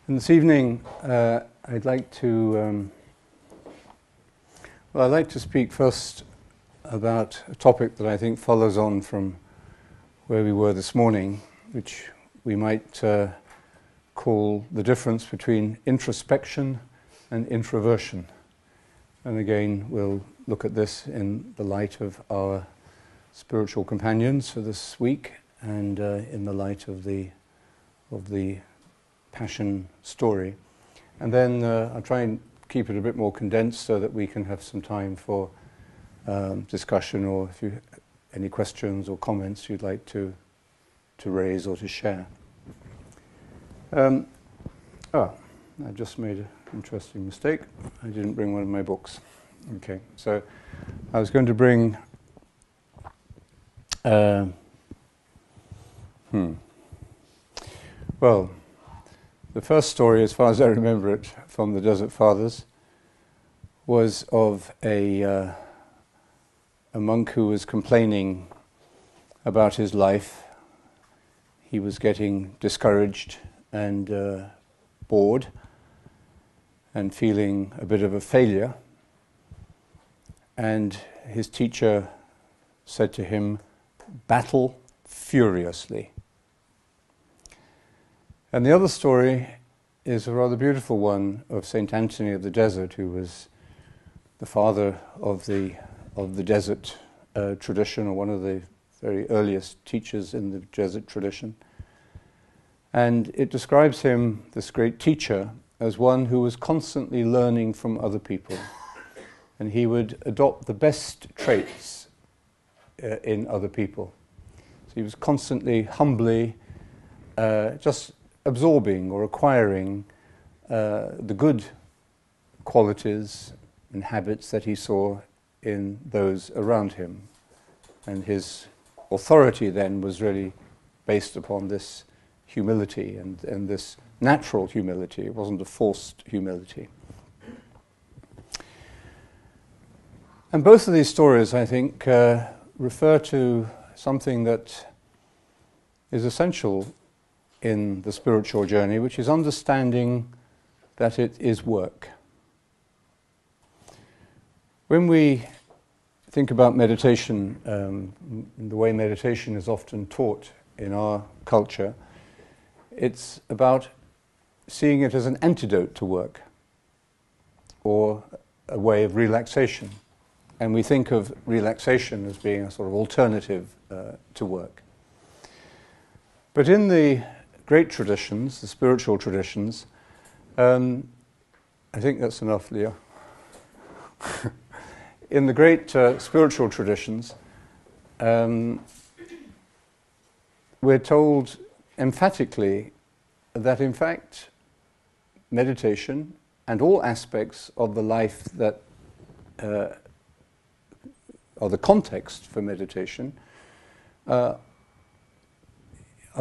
And this evening, I'd like to speak first about a topic that I think follows on from where we were this morning, which we might call the difference between introspection and introversion. And again, we'll look at this in the light of our spiritual companions for this week, and in the light of the Passion story. And then I'll try and keep it a bit more condensed so that we can have some time for discussion, or if you have any questions or comments you'd like to raise or to share. I just made an interesting mistake. I didn't bring one of my books. Okay, so I was going to bring well, the first story, as far as I remember it, from the Desert Fathers, was of a monk who was complaining about his life. He was getting discouraged and bored and feeling a bit of a failure. And his teacher said to him, "Battle furiously." And the other story is a rather beautiful one of Saint Anthony of the Desert, who was the father of the desert tradition, or one of the very earliest teachers in the desert tradition. And it describes him, this great teacher, as one who was constantly learning from other people. And he would adopt the best traits in other people. So he was constantly, humbly, just absorbing or acquiring the good qualities and habits that he saw in those around him. And his authority then was really based upon this humility and this natural humility. It wasn't a forced humility. And both of these stories, I think, refer to something that is essential in the spiritual journey, which is understanding that it is work. When we think about meditation, the way meditation is often taught in our culture, it's about seeing it as an antidote to work, or a way of relaxation. And we think of relaxation as being a sort of alternative to work. But in the great traditions, the spiritual traditions, I think that's enough, Leah. In the great spiritual traditions, we're told emphatically that in fact meditation and all aspects of the life that are the context for meditation are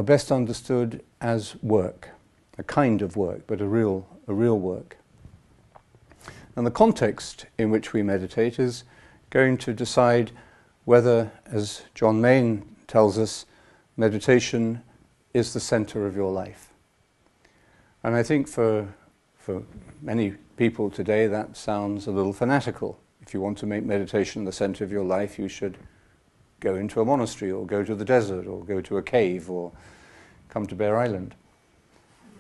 best understood as work, a kind of work, but a real work. And the context in which we meditate is going to decide whether, as John Main tells us, meditation is the center of your life. And I think for many people today that sounds a little fanatical. If you want to make meditation the center of your life, you should go into a monastery, or go to the desert, or go to a cave, or come to Bere Island.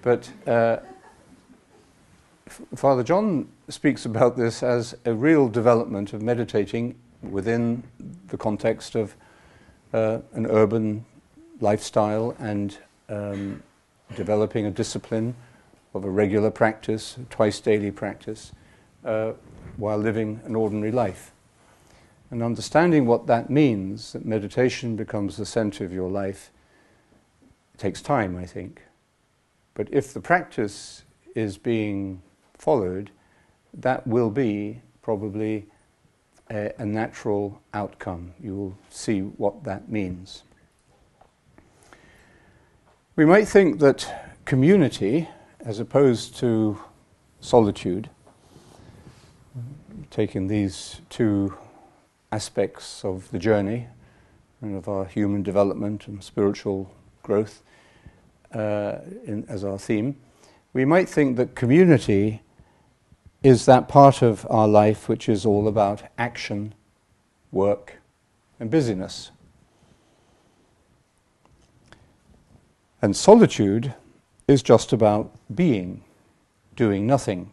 But Father John speaks about this as a real development of meditating within the context of an urban lifestyle, and developing a discipline of a regular practice, twice daily practice, while living an ordinary life. And understanding what that means, that meditation becomes the center of your life, takes time, I think. But if the practice is being followed, that will be probably a natural outcome. You will see what that means. We might think that community, as opposed to solitude, taking these two aspects of the journey and of our human development and spiritual growth as our theme, we might think that community is that part of our life which is all about action, work, and busyness. And solitude is just about being, doing nothing.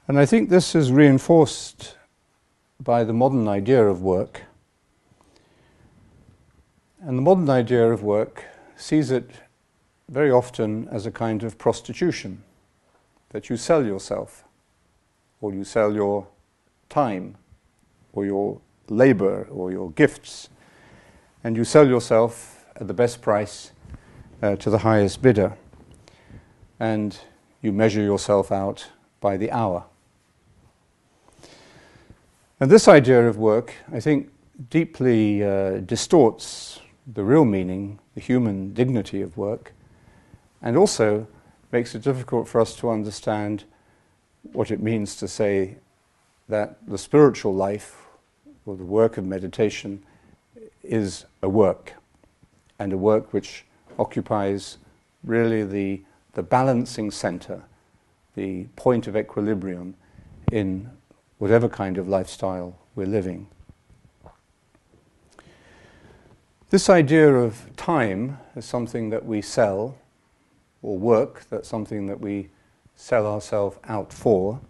And I think this is reinforced by the modern idea of work. And the modern idea of work sees it very often as a kind of prostitution, that you sell yourself, or you sell your time, or your labor, or your gifts, and you sell yourself at the best price to the highest bidder, and you measure yourself out by the hour. And this idea of work, I think, deeply distorts the real meaning, the human dignity of work, and also makes it difficult for us to understand what it means to say that the spiritual life, or the work of meditation, is a work, and a work which occupies really the balancing center, the point of equilibrium in whatever kind of lifestyle we're living. This idea of time as something that we sell, or work, that's something that we sell ourselves out for,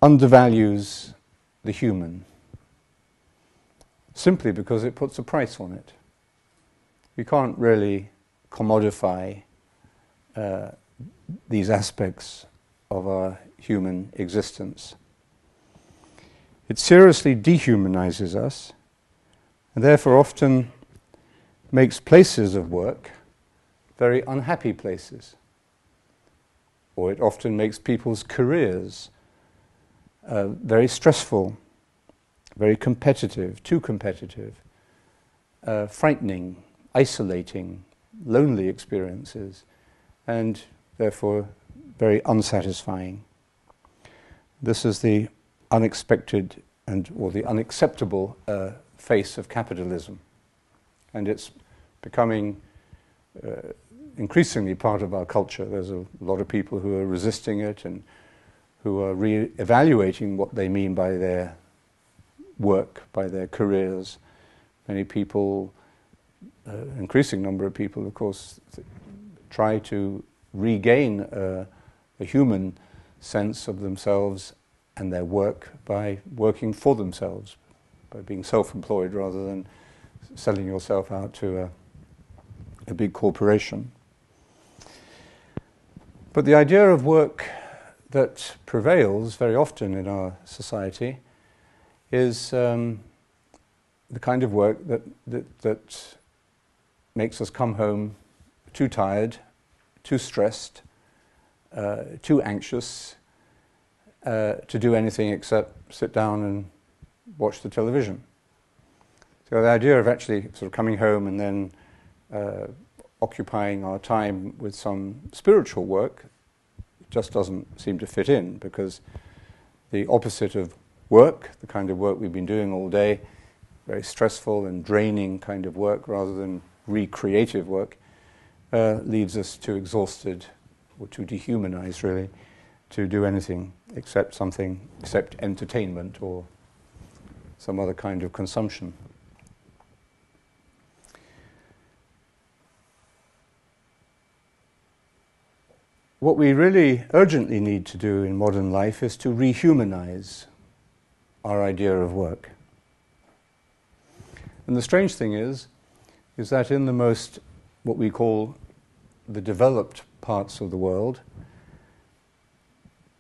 undervalues the human, simply because it puts a price on it. We can't really commodify these aspects of our human existence. It seriously dehumanizes us, and therefore often makes places of work very unhappy places. Or it often makes people's careers very stressful, very competitive, too competitive, frightening, isolating, lonely experiences, and therefore very unsatisfying. This is the unexpected or the unacceptable face of capitalism, and it's becoming increasingly part of our culture. There's a lot of people who are resisting it and who are re-evaluating what they mean by their work, by their careers. Many people, increasing number of people, of course, try to regain a human sense of themselves and their work by working for themselves, by being self-employed rather than selling yourself out to a big corporation. But the idea of work that prevails very often in our society is the kind of work that makes us come home too tired, too stressed, too anxious to do anything except sit down and watch the television. So the idea of actually sort of coming home and then occupying our time with some spiritual work just doesn't seem to fit in, because the opposite of work, the kind of work we've been doing all day, very stressful and draining kind of work rather than recreative work, leads us too exhausted or too dehumanized, really, to do anything except entertainment or some other kind of consumption. What we really urgently need to do in modern life is to rehumanize our idea of work. And the strange thing is that in the most, what we call the developed parts of the world,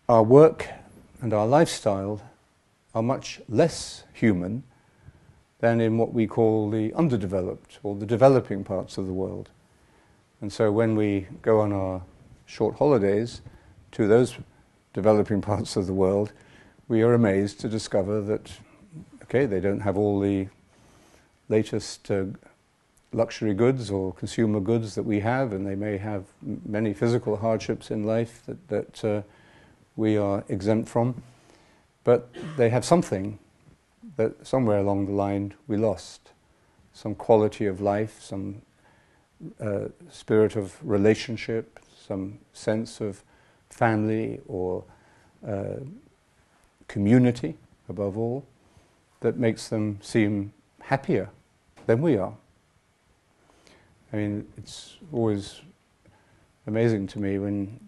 our work and our lifestyle are much less human than in what we call the underdeveloped or the developing parts of the world. And so when we go on our short holidays to those developing parts of the world, we are amazed to discover that, okay, they don't have all the latest luxury goods or consumer goods that we have, and they may have many physical hardships in life that we are exempt from, but they have something that somewhere along the line we lost, some quality of life, some spirit of relationship, some sense of family or community, above all, that makes them seem happier than we are. I mean, it's always amazing to me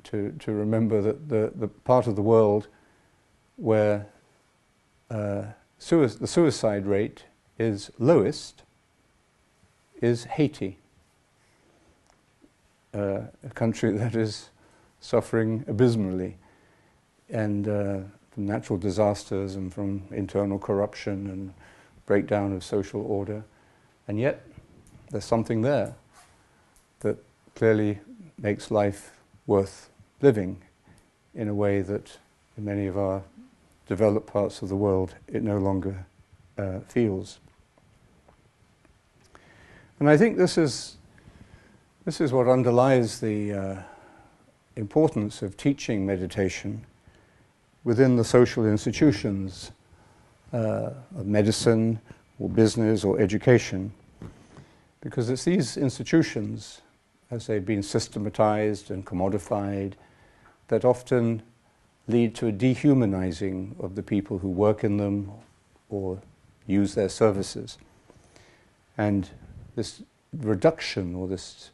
to remember that the part of the world where the suicide rate is lowest is Haiti, a country that is suffering abysmally, and from natural disasters and from internal corruption and breakdown of social order. And yet, there's something there that clearly makes life worth living in a way that in many of our developed parts of the world it no longer feels. And I think this is what underlies the importance of teaching meditation within the social institutions of medicine or business or education, because it's these institutions, as they've been systematized and commodified, that often lead to a dehumanizing of the people who work in them or use their services. And this reduction or this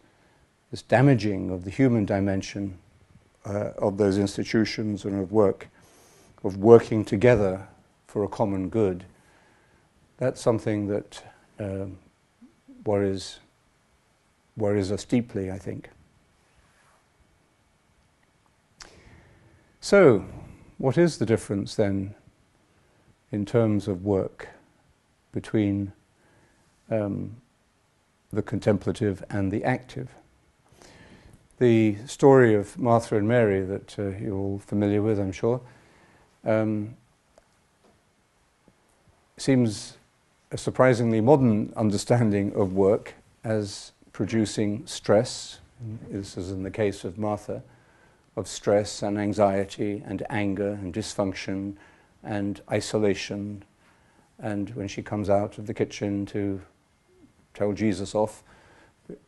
damaging of the human dimension of those institutions and of working together for a common good, that's something that worries us deeply, I think. So, what is the difference then in terms of work between the contemplative and the active? The story of Martha and Mary that you're all familiar with, I'm sure, seems a surprisingly modern understanding of work as producing stress. This is in the case of Martha, of stress and anxiety and anger and dysfunction and isolation. And when she comes out of the kitchen to tell Jesus off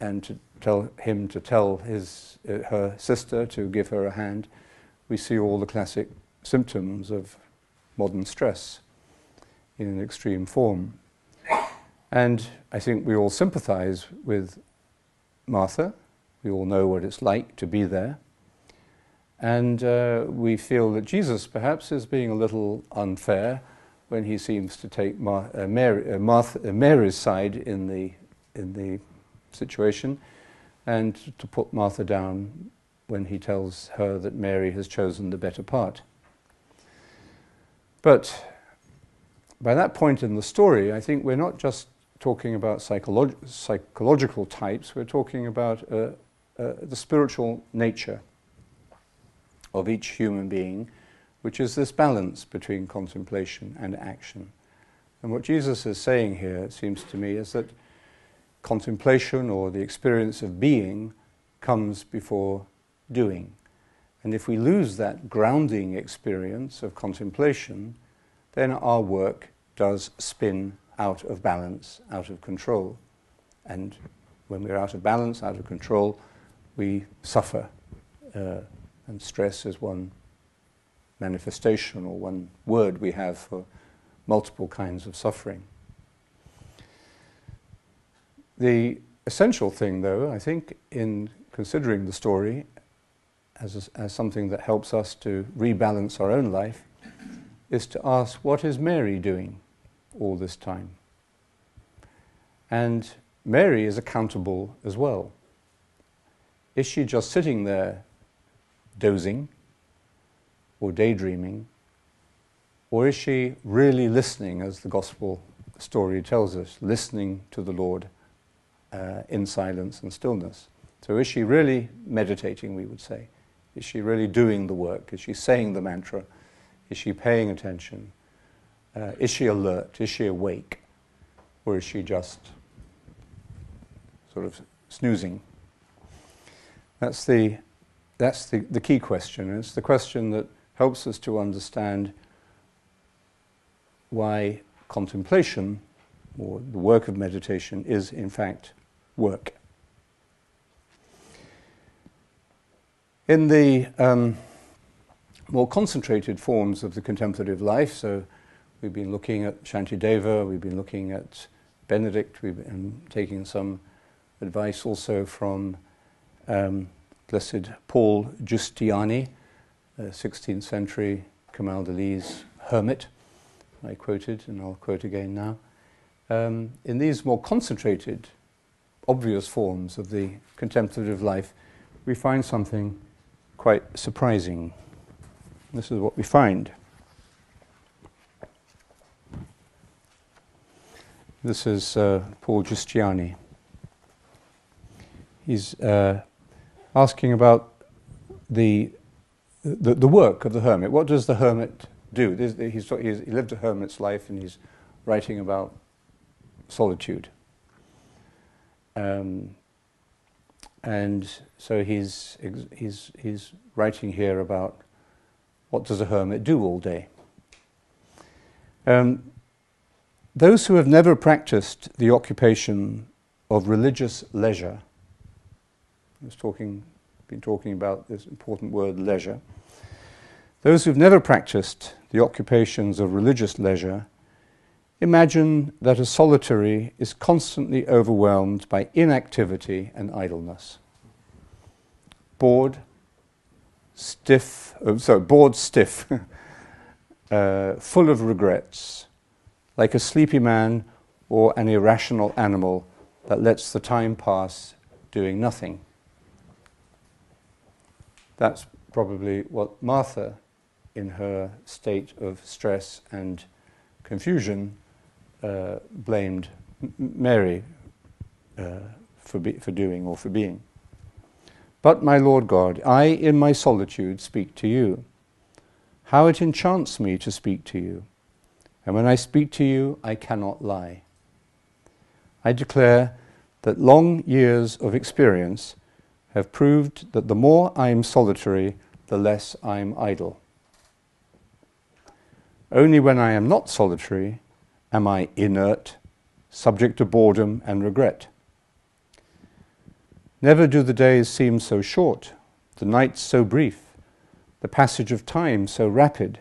and to tell him to tell her sister to give her a hand, we see all the classic symptoms of modern stress in an extreme form. And I think we all sympathize with Martha. We all know what it's like to be there. And we feel that Jesus perhaps is being a little unfair when he seems to take Mary's side in the situation, and to put Martha down when he tells her that Mary has chosen the better part. But by that point in the story, I think we're not just talking about psychological types, we're talking about the spiritual nature of each human being, which is this balance between contemplation and action. And what Jesus is saying here, it seems to me, is that contemplation or the experience of being comes before doing. And if we lose that grounding experience of contemplation, then our work does spin out of balance, out of control. And when we're out of balance, out of control, we suffer. And stress is one manifestation or one word we have for multiple kinds of suffering. The essential thing, though, I think, in considering the story as something that helps us to rebalance our own life, is to ask, what is Mary doing all this time? And Mary is accountable as well. Is she just sitting there dozing or daydreaming, or is she really listening, as the gospel story tells us, listening to the Lord in silence and stillness? So is she really meditating, we would say? Is she really doing the work? Is she saying the mantra? Is she paying attention? Is she alert? Is she awake? Or is she just sort of snoozing? That's the key question. It's the question that helps us to understand why contemplation, or the work of meditation, is in fact work. In the more concentrated forms of the contemplative life, so we've been looking at Shantideva, we've been looking at Benedict, we've been taking some advice also from Blessed Paul Giustiani, 16th century Camaldolese hermit, I quoted and I'll quote again now. In these more concentrated, obvious forms of the contemplative life, we find something quite surprising. This is what we find. This is Paul Giustiani. He's asking about the work of the hermit. What does the hermit do? He lived a hermit's life, and he's writing about solitude. And so he's writing here about what does a hermit do all day. Those who have never practiced the occupation of religious leisure, been talking about this important word leisure. Those who've never practiced the occupations of religious leisure imagine that a solitary is constantly overwhelmed by inactivity and idleness. Bored, stiff, full of regrets, like a sleepy man or an irrational animal that lets the time pass doing nothing. That's probably what Martha, in her state of stress and confusion, blamed Mary for doing or for being. But, my Lord God, I in my solitude speak to you. How it enchants me to speak to you. And when I speak to you, I cannot lie. I declare that long years of experience have proved that the more I am solitary, the less I am idle. Only when I am not solitary am I inert, subject to boredom and regret. Never do the days seem so short, the nights so brief, the passage of time so rapid,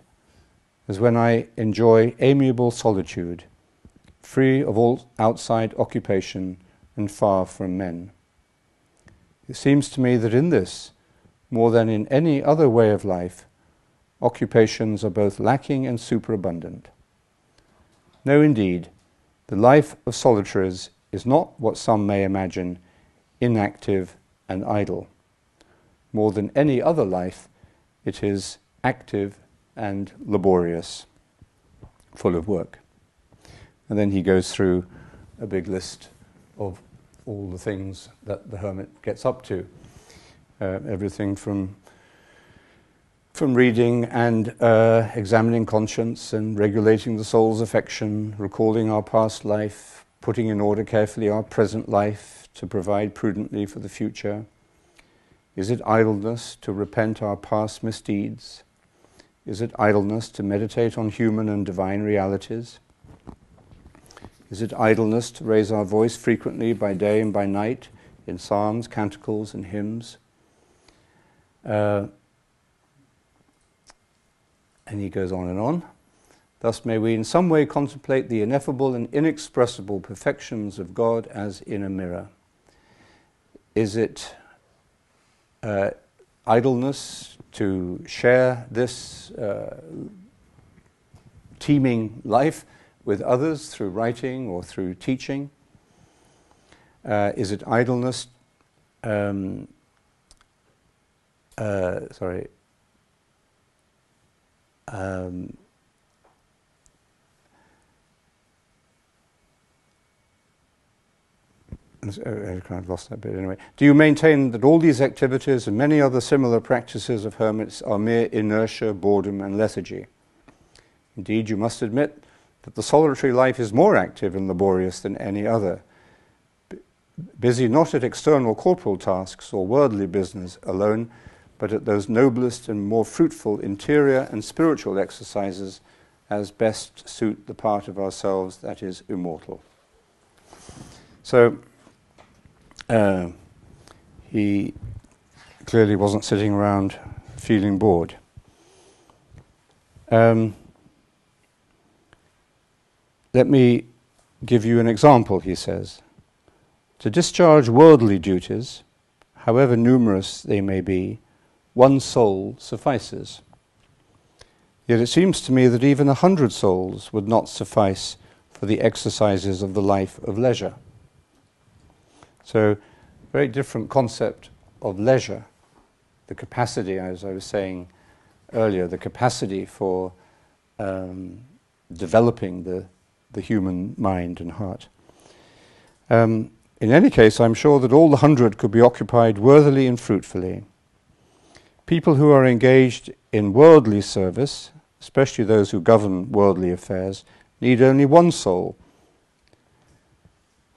as when I enjoy amiable solitude, free of all outside occupation and far from men. It seems to me that in this, more than in any other way of life, occupations are both lacking and superabundant. No, indeed, the life of solitaries is not what some may imagine, inactive and idle. More than any other life, it is active and laborious, full of work. And then he goes through a big list of all the things that the hermit gets up to. Everything from reading and examining conscience and regulating the soul's affection, recalling our past life, putting in order carefully our present life to provide prudently for the future. Is it idleness to repent our past misdeeds? Is it idleness to meditate on human and divine realities? Is it idleness to raise our voice frequently by day and by night in psalms, canticles, and hymns? And he goes on and on. Thus may we in some way contemplate the ineffable and inexpressible perfections of God as in a mirror. Is it idleness to share this teeming life with others through writing or through teaching? Is it idleness I kind of lost that bit anyway. Do you maintain that all these activities and many other similar practices of hermits are mere inertia, boredom, and lethargy? Indeed, you must admit that the solitary life is more active and laborious than any other. Busy not at external corporal tasks or worldly business alone, but at those noblest and more fruitful interior and spiritual exercises as best suit the part of ourselves that is immortal. So, he clearly wasn't sitting around feeling bored. Let me give you an example, he says. To discharge worldly duties, however numerous they may be, one soul suffices. Yet it seems to me that even 100 souls would not suffice for the exercises of the life of leisure. So, very different concept of leisure. The capacity, as I was saying earlier, the capacity for developing the human mind and heart. In any case, I'm sure that all the 100 could be occupied worthily and fruitfully. People who are engaged in worldly service, especially those who govern worldly affairs, need only one soul.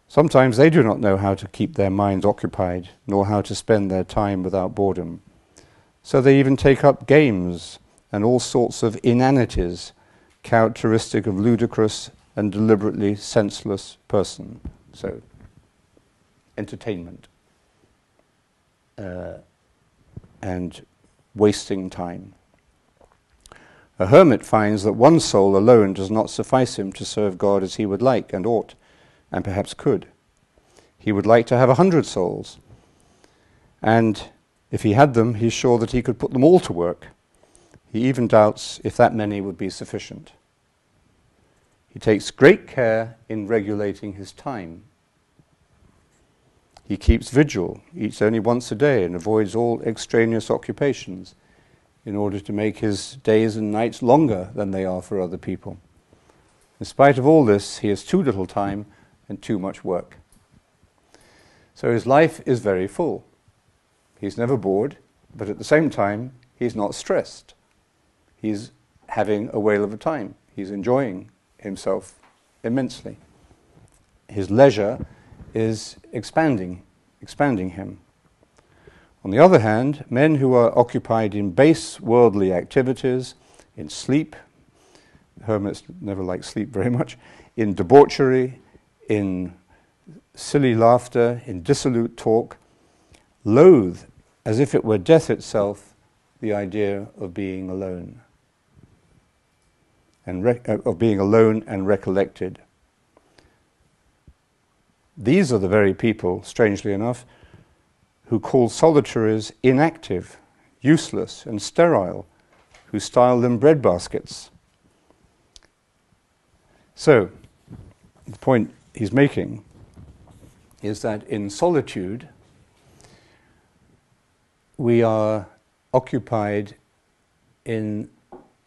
Sometimes they do not know how to keep their minds occupied, nor how to spend their time without boredom. So they even take up games and all sorts of inanities characteristic of ludicrous and deliberately senseless person. So, entertainment and wasting time. A hermit finds that one soul alone does not suffice him to serve God as he would like and ought, and perhaps could. He would like to have 100 souls, and if he had them, he's sure that he could put them all to work. He even doubts if that many would be sufficient. He takes great care in regulating his time. He keeps vigil, eats only once a day, and avoids all extraneous occupations in order to make his days and nights longer than they are for other people. In spite of all this, he has too little time and too much work. So his life is very full. He's never bored, but at the same time, he's not stressed. He's having a whale of a time. He's enjoying himself immensely. His leisure is expanding him. On the other hand, men who are occupied in base worldly activities, in sleep, hermits never like sleep very much, in debauchery, in silly laughter, in dissolute talk, loathe, as if it were death itself, the idea of being alone, and of being alone and recollected. These are the very people, strangely enough, who call solitaries inactive, useless, and sterile, who style them breadbaskets. So, the point he's making is that in solitude, we are occupied in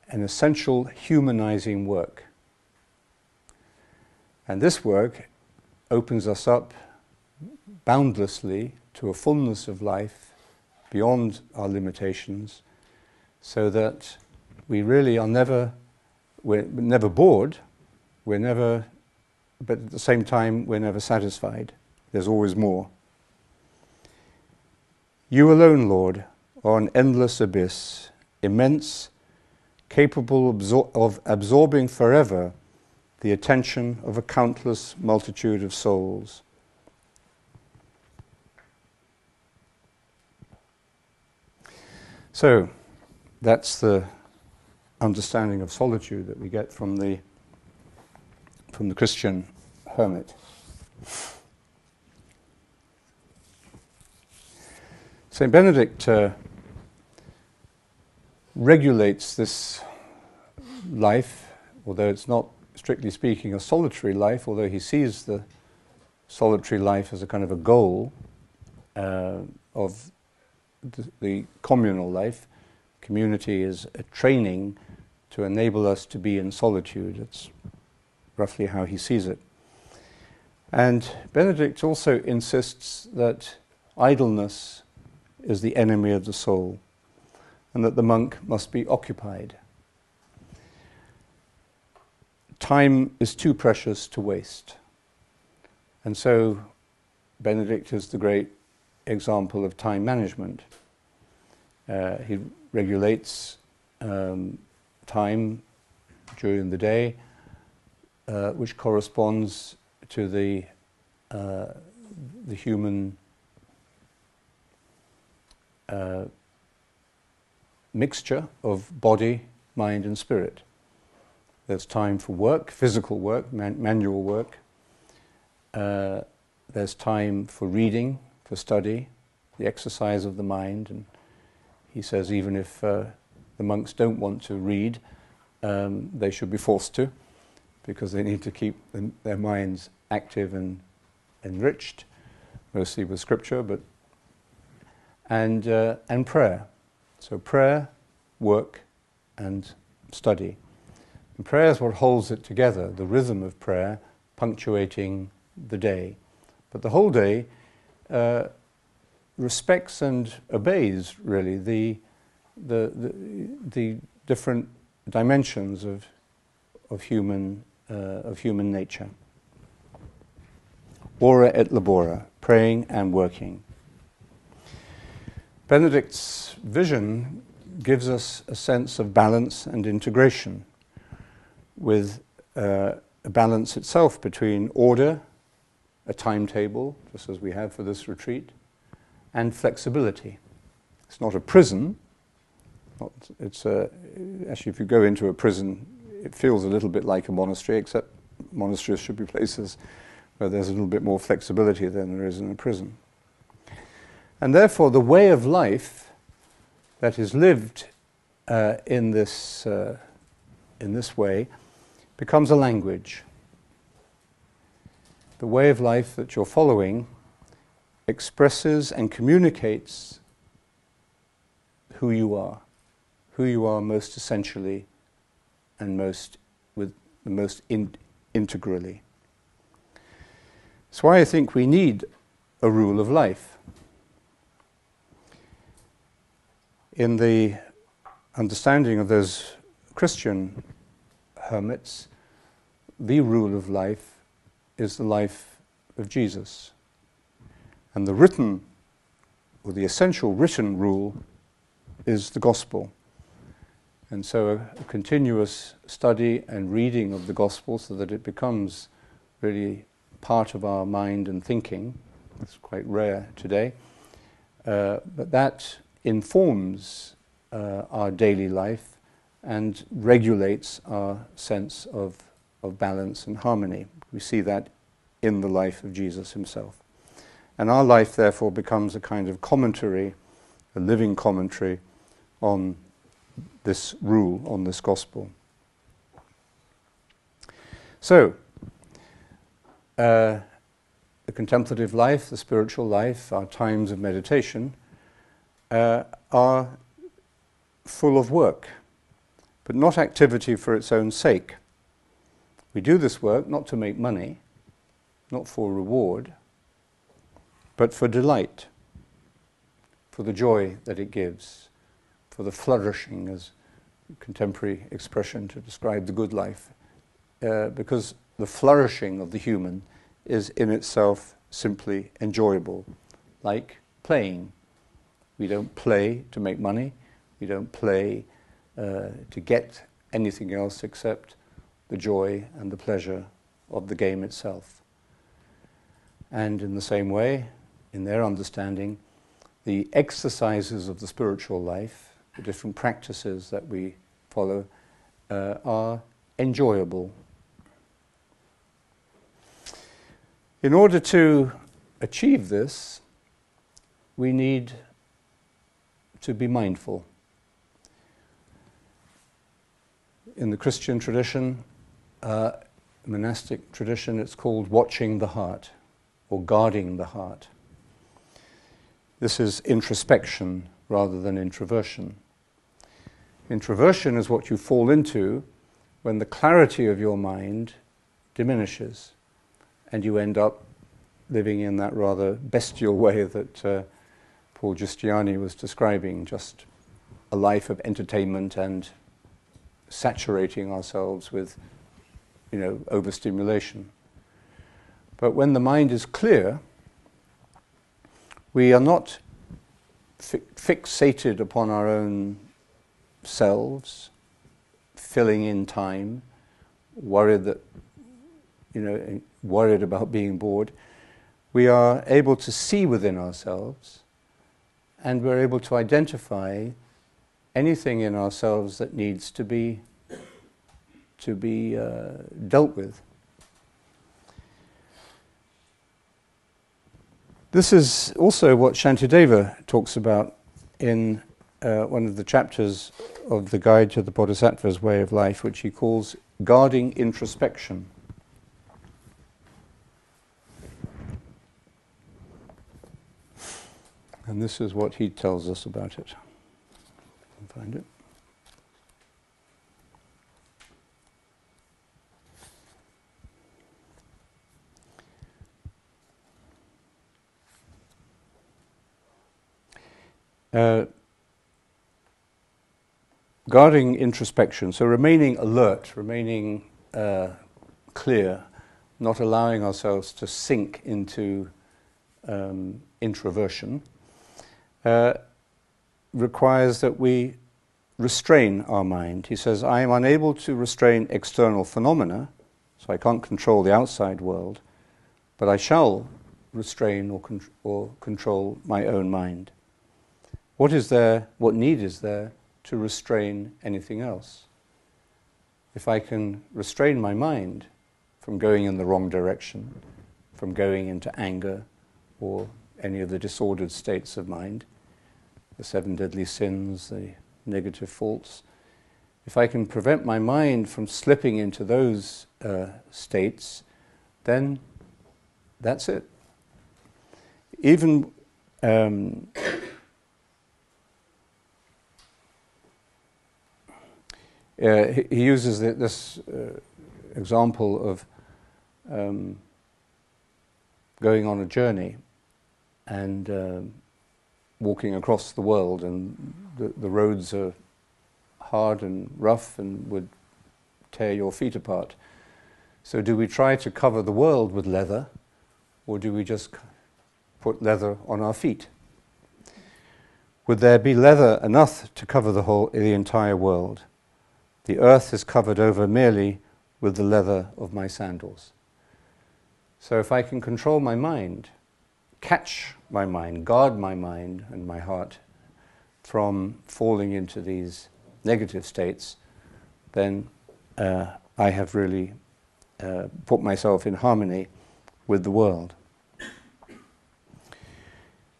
an essential humanizing work. And this work opens us up boundlessly to a fullness of life beyond our limitations, so that we really are we're never bored, but at the same time we're never satisfied. There's always more. You alone, Lord, are an endless abyss, immense, capable of absorbing forever the attention of a countless multitude of souls. So, that's the understanding of solitude that we get from the Christian hermit. Saint Benedict regulates this life, although it's not strictly speaking a solitary life, although he sees the solitary life as a kind of a goal of the communal life. Community is a training to enable us to be in solitude. It's roughly how he sees it. And Benedict also insists that idleness is the enemy of the soul, and that the monk must be occupied. Time is too precious to waste. And so Benedict is the great example of time management. He regulates time during the day, which corresponds to the human mixture of body, mind and spirit. There's time for work, physical work, manual work. There's time for reading, for study, the exercise of the mind. And he says even if the monks don't want to read, they should be forced to, because they need to keep their minds active and enriched, mostly with scripture, and prayer. So prayer, work, and study. And prayer is what holds it together, the rhythm of prayer punctuating the day. But the whole day respects and obeys, really, the different dimensions of human nature. Ora et labora, praying and working. Benedict's vision gives us a sense of balance and integration, with a balance itself between order, a timetable, just as we have for this retreat, and flexibility. It's not a prison. Actually, if you go into a prison, it feels a little bit like a monastery, except monasteries should be places where there's a little bit more flexibility than there is in a prison. And therefore, the way of life that is lived in this way becomes a language. The way of life that you're following expresses and communicates who you are most essentially and most integrally. That's why I think we need a rule of life. In the understanding of those Christian hermits, the rule of life is the life of Jesus. And the written, or the essential written rule, is the gospel. And so a continuous study and reading of the gospel so that it becomes really part of our mind and thinking. It's quite rare today. But that informs our daily life and regulates our sense of balance and harmony. We see that in the life of Jesus himself. And our life, therefore, becomes a kind of commentary, a living commentary on this rule, on this gospel. So, the contemplative life, the spiritual life, our times of meditation are full of work, but not activity for its own sake. We do this work not to make money, not for reward, but for delight, for the joy that it gives, for the flourishing, as a contemporary expression to describe the good life, because the flourishing of the human is in itself simply enjoyable, like playing. We don't play to make money, we don't play to get anything else except the joy and the pleasure of the game itself. And in the same way, in their understanding, the exercises of the spiritual life, the different practices that we follow, are enjoyable. In order to achieve this, we need to be mindful. In the Christian tradition, monastic tradition, it's called watching the heart or guarding the heart. This is introspection rather than introversion. Introversion is what you fall into when the clarity of your mind diminishes and you end up living in that rather bestial way that Paul Giustiani was describing, just a life of entertainment and saturating ourselves with, overstimulation. But when the mind is clear, we are not fixated upon our own selves, filling in time, worried about being bored. We are able to see within ourselves and we're able to identify anything in ourselves that needs to be dealt with. This is also what Shantideva talks about in one of the chapters of the Guide to the Bodhisattva's Way of Life, which he calls guarding introspection. And this is what he tells us about it. Find it. Guarding introspection, so remaining alert, remaining clear, not allowing ourselves to sink into introversion, requires that we restrain our mind. He says, I am unable to restrain external phenomena, so I can't control the outside world, but I shall restrain or control my own mind. What is there, what need is there to restrain anything else? If I can restrain my mind from going in the wrong direction, from going into anger or any of the disordered states of mind, the 7 deadly sins, the negative faults, if I can prevent my mind from slipping into those states, then that's it. Even he uses this example of going on a journey and walking across the world, and the roads are hard and rough and would tear your feet apart. So do we try to cover the world with leather, or do we just put leather on our feet? Would there be leather enough to cover the entire world? The earth is covered over merely with the leather of my sandals. So if I can control my mind, catch my mind, guard my mind and my heart from falling into these negative states, then I have really put myself in harmony with the world.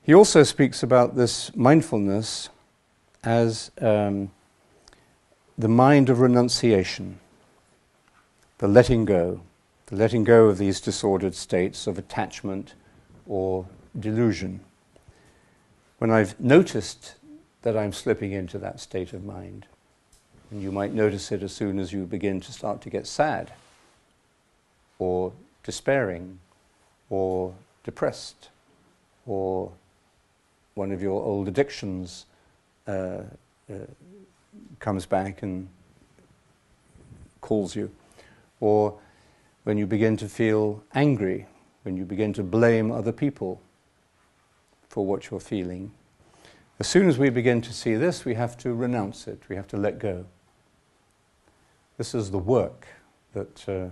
He also speaks about this mindfulness as the mind of renunciation, the letting go of these disordered states of attachment or delusion. When I've noticed that I'm slipping into that state of mind, and you might notice it as soon as you begin to start to get sad, or despairing, or depressed, or one of your old addictions comes back and calls you, or when you begin to feel angry, when you begin to blame other people for what you're feeling. As soon as we begin to see this, we have to renounce it, we have to let go. This is the work that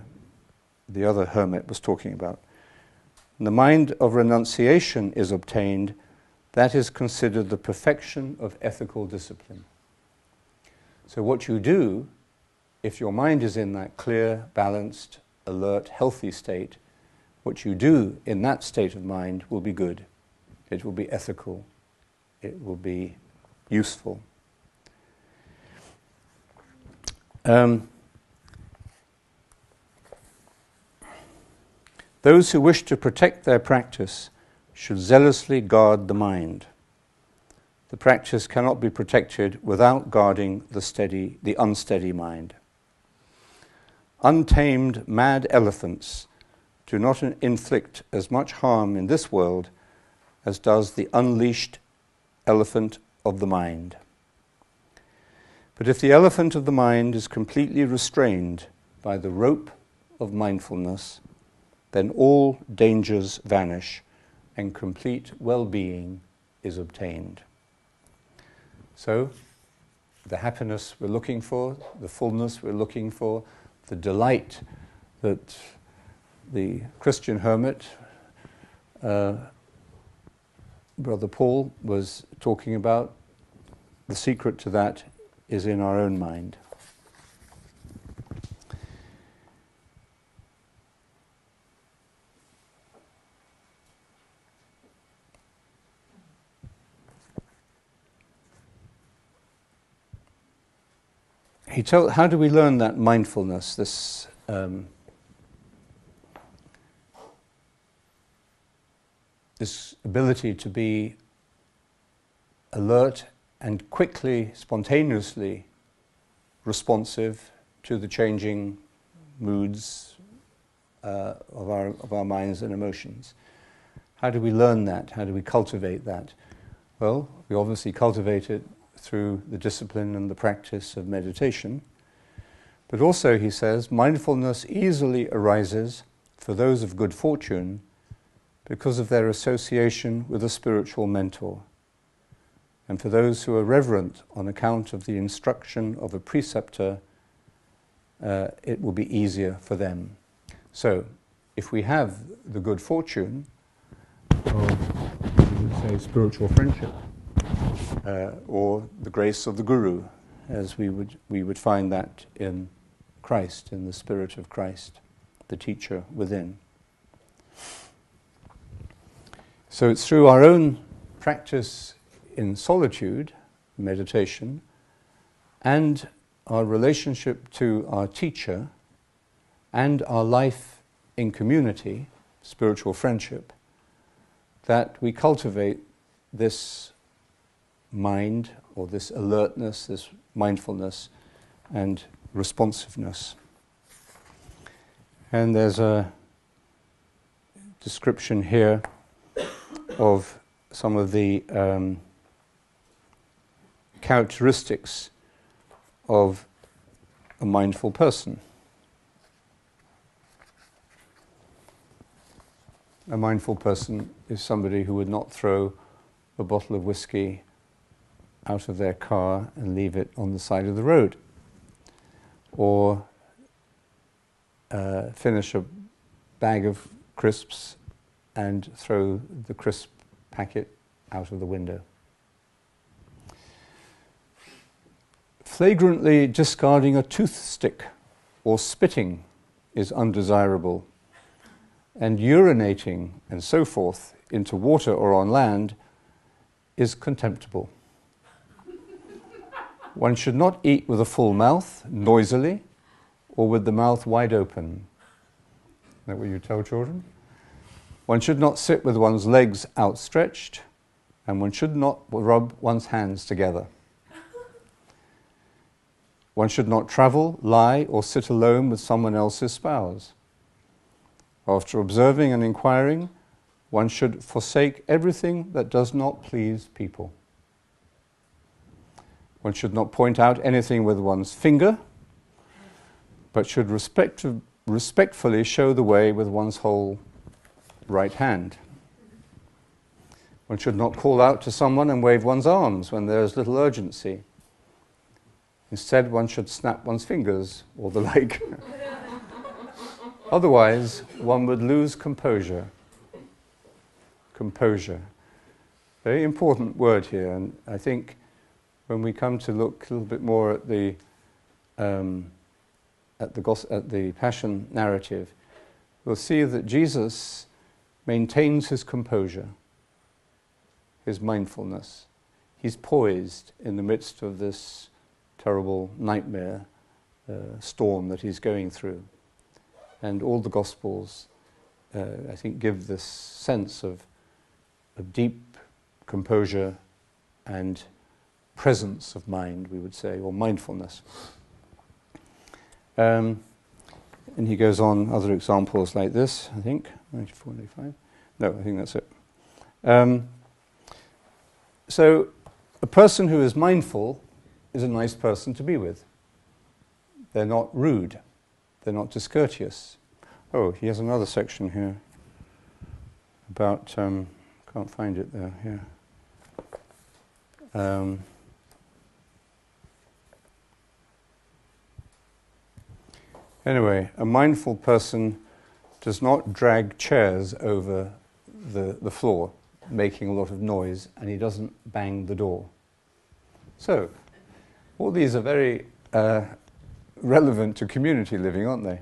the other hermit was talking about. When the mind of renunciation is obtained, that is considered the perfection of ethical discipline. So what you do, if your mind is in that clear, balanced, alert, healthy state, what you do in that state of mind will be good. It will be ethical. It will be useful. Those who wish to protect their practice should zealously guard the mind. The practice cannot be protected without guarding the unsteady mind. Untamed mad elephants do not inflict as much harm in this world as does the unleashed elephant of the mind. But if the elephant of the mind is completely restrained by the rope of mindfulness, then all dangers vanish and complete well-being is obtained. So, the happiness we're looking for, the fullness we're looking for, the delight that the Christian hermit Brother Paul was talking about, the secret to that is in our own mind. How do we learn that mindfulness, this this ability to be alert and quickly, spontaneously responsive to the changing moods of our minds and emotions? How do we learn that? How do we cultivate that? Well, we obviously cultivate it through the discipline and the practice of meditation. But also, he says, mindfulness easily arises for those of good fortune because of their association with a spiritual mentor, and for those who are reverent on account of the instruction of a preceptor, it will be easier for them. So, if we have the good fortune of, we would say, spiritual friendship, or the grace of the Guru, as we would find that in Christ, in the Spirit of Christ, the teacher within. So it's through our own practice in solitude, meditation, and our relationship to our teacher, and our life in community, spiritual friendship, that we cultivate this mind, or this alertness, this mindfulness and responsiveness. And there's a description here of some of the characteristics of a mindful person. A mindful person is somebody who would not throw a bottle of whiskey out of their car and leave it on the side of the road, or finish a bag of crisps and throw the crisp packet out of the window. Flagrantly discarding a toothstick or spitting is undesirable, and urinating and so forth into water or on land is contemptible. One should not eat with a full mouth, noisily, or with the mouth wide open. Is that what you tell children? One should not sit with one's legs outstretched, and one should not rub one's hands together. One should not travel, lie, or sit alone with someone else's spouse. After observing and inquiring, one should forsake everything that does not please people. One should not point out anything with one's finger, but should respectfully show the way with one's whole right hand. One should not call out to someone and wave one's arms when there is little urgency. Instead, one should snap one's fingers or the like. Otherwise, one would lose composure. Composure. Very important word here, and I think when we come to look a little bit more at the Passion narrative, we'll see that Jesus maintains his composure, his mindfulness. He's poised in the midst of this terrible nightmare storm that he's going through. And all the Gospels, I think, give this sense of deep composure and presence of mind, we would say, or mindfulness. And he goes on other examples like this, I think, 94, 95. No, I think that's it. So a person who is mindful is a nice person to be with. They're not rude. They're not discourteous. Oh, he has another section here about, can't find it there, here. Anyway, a mindful person does not drag chairs over the floor. making a lot of noise, and he doesn't bang the door. So, all these are very relevant to community living, aren't they?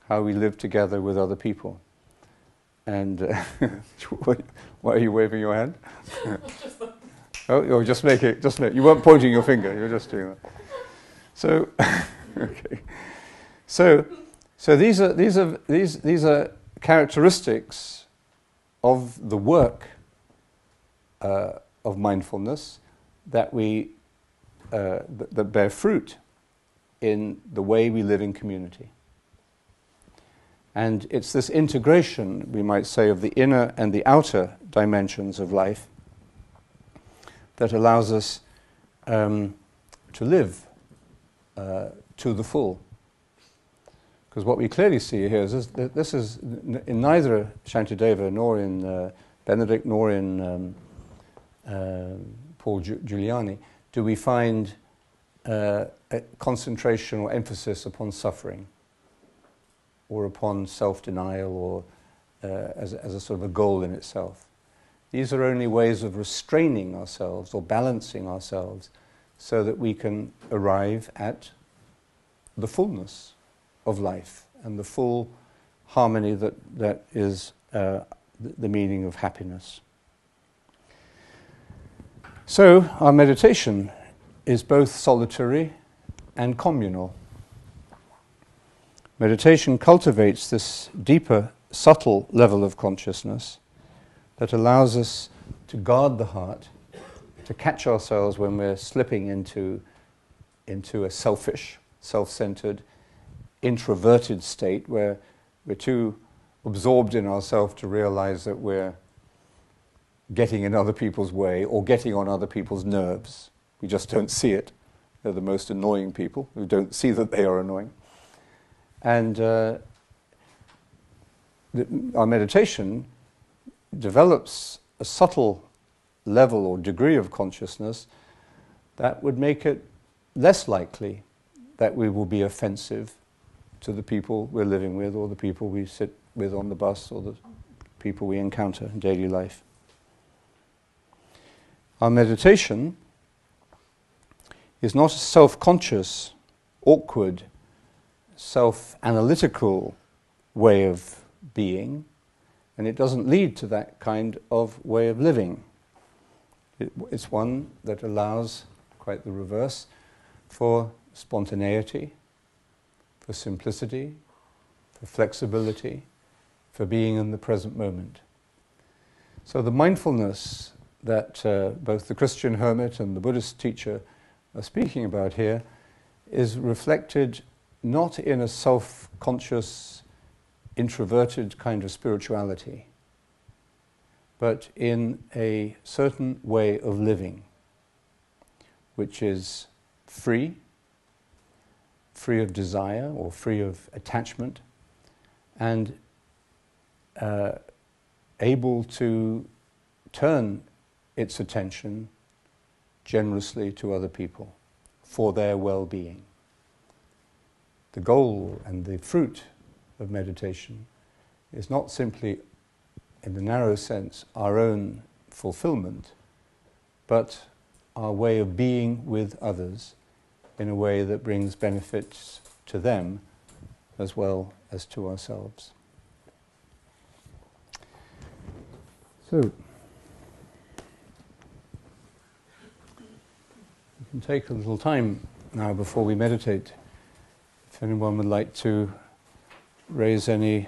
How we live together with other people. And why are you waving your hand? Oh, just make. You weren't pointing your finger. You were just doing that. So, okay. So these are characteristics of the work of mindfulness that that bear fruit in the way we live in community. And it's this integration, we might say, of the inner and the outer dimensions of life that allows us to live to the full. Because what we clearly see here is this is in neither Shantideva nor in Benedict nor in Paul Giuliani do we find a concentration or emphasis upon suffering or upon self-denial or as a sort of a goal in itself. These are only ways of restraining ourselves or balancing ourselves so that we can arrive at the fullness of life and the full harmony that is the meaning of happiness. So our meditation is both solitary and communal. Meditation cultivates this deeper, subtle level of consciousness that allows us to guard the heart, to catch ourselves when we're slipping into a selfish, self-centered, introverted state where we're too absorbed in ourselves to realize that we're getting in other people's way or getting on other people's nerves. We just don't see it. They're the most annoying people who don't see that they are annoying. And our meditation develops a subtle level or degree of consciousness that would make it less likely that we will be offensive to the people we're living with or the people we sit with on the bus or the people we encounter in daily life. Our meditation is not a self-conscious, awkward, self-analytical way of being, and it doesn't lead to that kind of way of living. It's one that allows, quite the reverse, for spontaneity, for simplicity, for flexibility, for being in the present moment. So the mindfulness that both the Christian hermit and the Buddhist teacher are speaking about here is reflected not in a self-conscious, introverted kind of spirituality, but in a certain way of living, which is free of desire or free of attachment, and able to turn its attention generously to other people for their well-being. The goal and the fruit of meditation is not simply, in the narrow sense, our own fulfillment, but our way of being with others in a way that brings benefits to them as well as to ourselves. So, we can take a little time now before we meditate. If anyone would like to raise any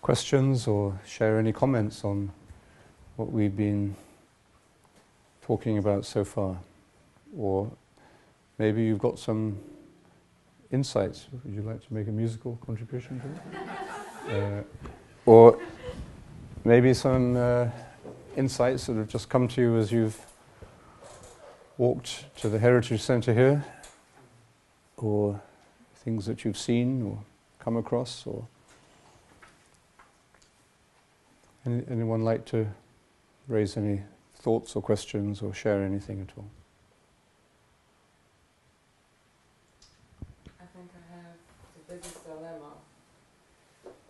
questions or share any comments on what we've been talking about so far, or maybe you've got some insights. Would you like to make a musical contribution to it? Or maybe some insights that have just come to you as you've walked to the Heritage Centre here, or things that you've seen or come across, or anyone like to raise any thoughts or questions or share anything at all? I think I have the biggest dilemma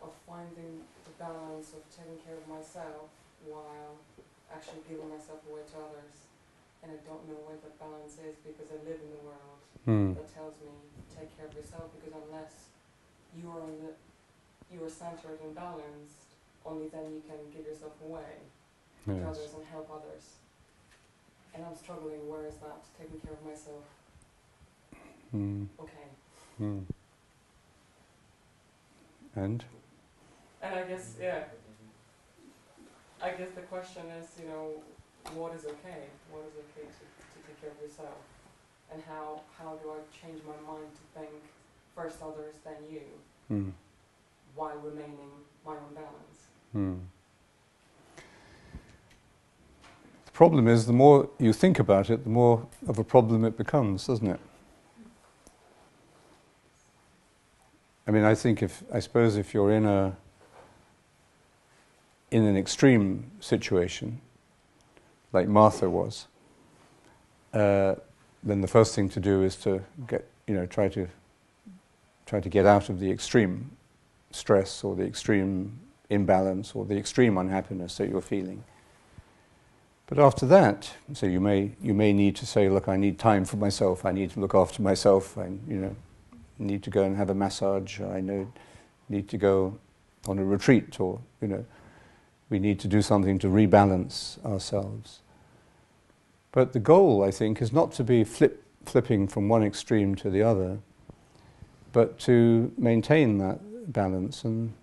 of finding the balance of taking care of myself while actually giving myself away to others. And I don't know where the balance is because I live in the world that tells me take care of yourself, because unless you are centered and balanced, only then you can give yourself away to others and help others. And I'm struggling, where is that? Taking care of myself. Okay. And? And I guess, yeah. I guess the question is, what is okay? What is okay to take care of yourself? And how do I change my mind to think first others, then you, while remaining my own balance? The problem is, the more you think about it, the more of a problem it becomes, doesn't it? I mean, I suppose if you're in an extreme situation, like Martha was, then the first thing to do is to try to get out of the extreme stress or the extreme imbalance or the extreme unhappiness that you're feeling. But after that, so you may need to say, look, I need time for myself. I need to look after myself. I need to go and have a massage. I need to go on a retreat, or we need to do something to rebalance ourselves. But the goal, I think, is not to be flipping from one extreme to the other, but to maintain that balance. And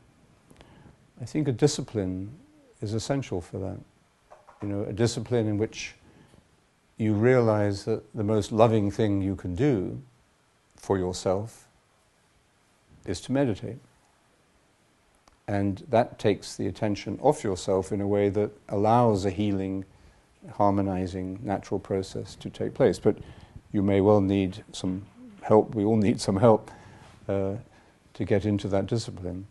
I think a discipline is essential for that. A discipline in which you realize that the most loving thing you can do for yourself is to meditate. And that takes the attention off yourself in a way that allows a healing, harmonizing, natural process to take place. But you may well need some help, we all need some help to get into that discipline.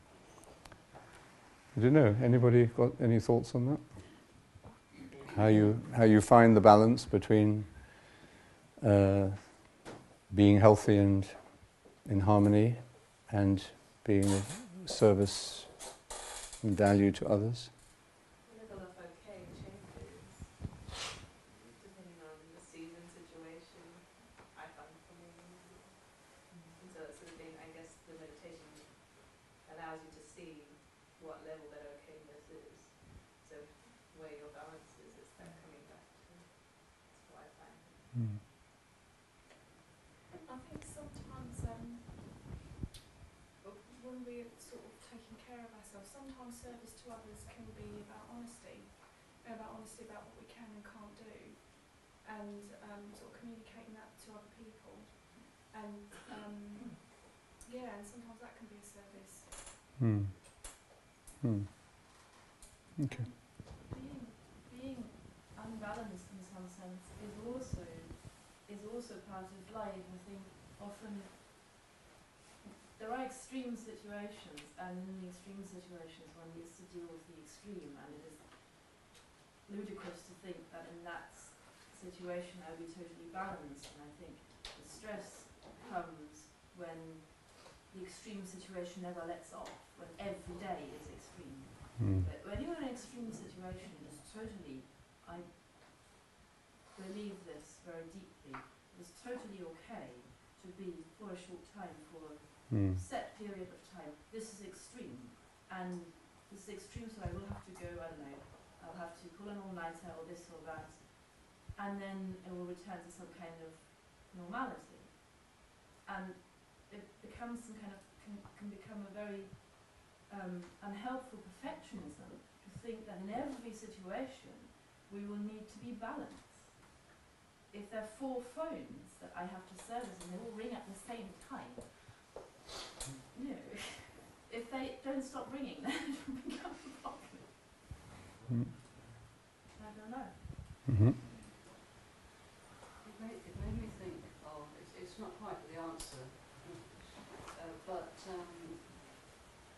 I don't know, anybody got any thoughts on that? How you find the balance between being healthy and in harmony and being of service and value to others? The level of okay changes depending on the season, situation, I find for me. And so it's sort of being, I guess, the meditation allows you to see what level that okayness is. So where your balance is, it's that coming back to. That's what I find. I think sometimes when we're sort of taking care of ourselves, sometimes service to others can be about honesty about what we can and can't do, and sort of communicating that to other people, and and sometimes that can be a service. Okay. Being unbalanced in some sense is also part of life. I think often there are extreme situations, and in the extreme situations one needs to deal with the extreme, and it is ludicrous to think that in that situation I will be totally balanced. And I think the stress comes when the extreme situation never lets off, when every day is extreme. But when you're in an extreme situation, it's totally, I believe this very deeply, it's totally okay to be for a short time, for a set period of time. This is extreme, and this is extreme, so I will have to go, I don't know, I'll have to pull an all-nighter or this or that, and then it will return to some kind of normality. And it becomes some kind of, can become a very unhelpful perfectionism to think that in every situation we will need to be balanced. If there are 4 phones that I have to service and they all ring at the same time, if they don't stop ringing, then it will become a problem. I don't know. It made me think of, it's not quite the answer, but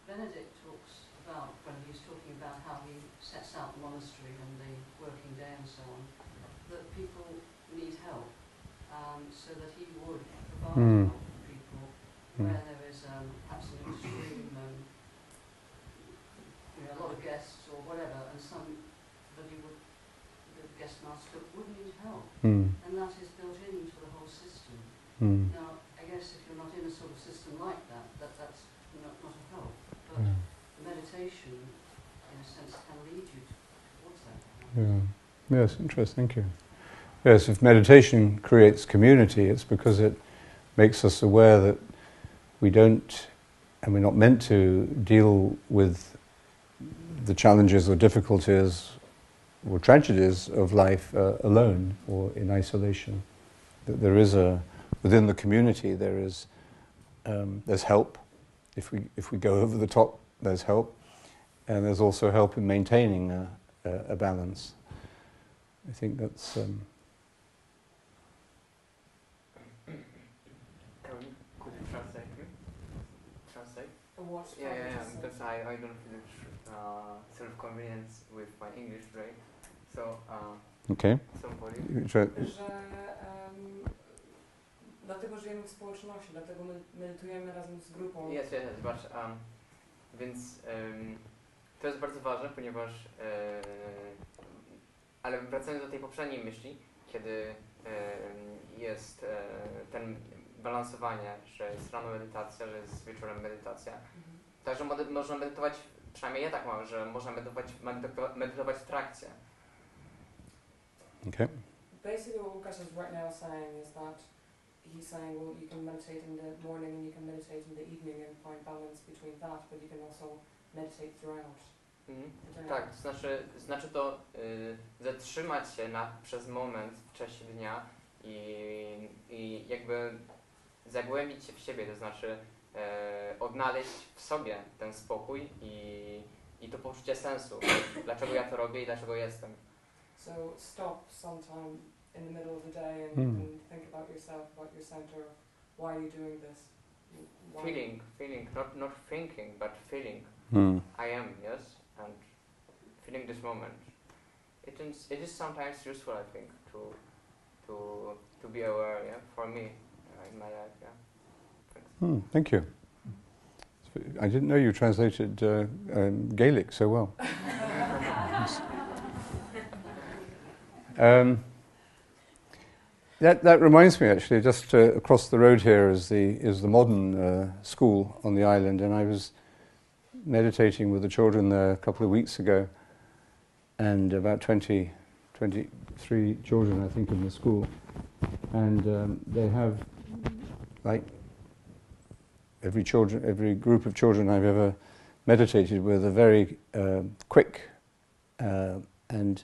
Benedict talks about, when he's talking about how he sets out the monastery and the working day and so on, that people need help, so that he would provide help for people where there is perhaps an extreme, a lot of guests or whatever, and some guest master would need help, Mm. and that is built into the whole system. Mm. Now, I guess if you're not in a sort of system like that, that's not a help. But Yeah. meditation, in a sense, can lead you towards that. Yeah. Yes, interesting. Thank you. Yes, if meditation creates community, it's because it makes us aware that we don't, and we're not meant to deal with the challenges or difficulties or tragedies of life alone or in isolation. That there is within the community there's help. If we go over the top, there's help, and there's also help in maintaining a balance. I think that's. Could you translate me? Translate? What's Yeah, because I don't feel sort of convenience with my English, right? So, Okay. somebody. Że dlatego żyjemy w społeczności, dlatego medytujemy razem z grupą. Yes, but więc to jest bardzo ważne, ponieważ ale wracając do tej poprzedniej myśli, kiedy jest ten balansowanie, że jest rano medytacja, że jest wieczorem medytacja. Także można medytować, przynajmniej ja tak mam, że można medytować w trakcie. Okay. Basically what Łukasz is right now saying is that he's saying, well, you can meditate in the morning and you can meditate in the evening and find balance between that, but you can also meditate throughout. Tak, znaczy to zatrzymać się przez moment w czasie dnia i jakby zagłębić się w siebie, to znaczy odnaleźć w sobie ten spokój i to poczucie sensu, dlaczego ja to robię i dlaczego jestem. So stop sometime in the middle of the day and think about yourself, about your center. Why are you doing this? Feeling, not thinking, but feeling. I am, yes, and feeling this moment. It is sometimes useful, I think, to be aware, yeah, for me in my life, yeah. Thanks. Thank you. I didn't know you translated Gaelic so well. That reminds me, actually, just across the road here is the modern school on the island, and I was meditating with the children there a couple of weeks ago, and about 23 children, I think, in the school, and they have, like every group of children I've ever meditated with, a very quick and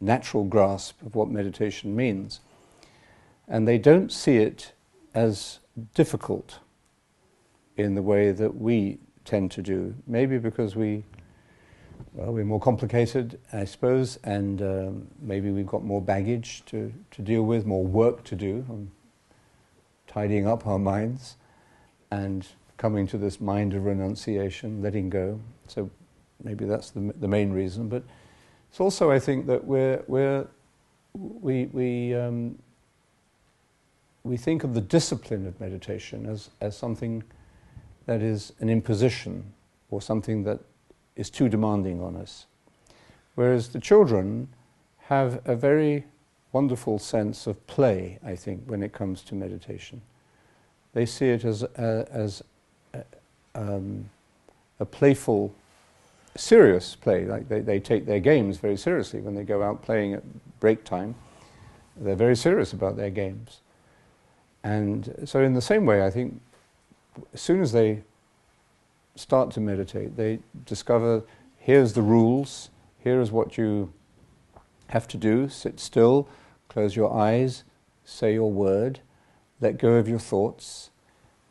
natural grasp of what meditation means. And they don't see it as difficult in the way that we tend to do. Maybe because we're more complicated, I suppose, and maybe we've got more baggage to deal with, more work to do on tidying up our minds and coming to this mind of renunciation, letting go. So maybe that's the main reason. But it's also, I think, that we think of the discipline of meditation as something that is an imposition or something that is too demanding on us. Whereas the children have a very wonderful sense of play, I think, when it comes to meditation. They see it as a playful, serious play. Like they take their games very seriously when they go out playing at break time. They're very serious about their games. And so in the same way, I think, as soon as they start to meditate, they discover, here's the rules, here is what you have to do: sit still, close your eyes, say your word, let go of your thoughts.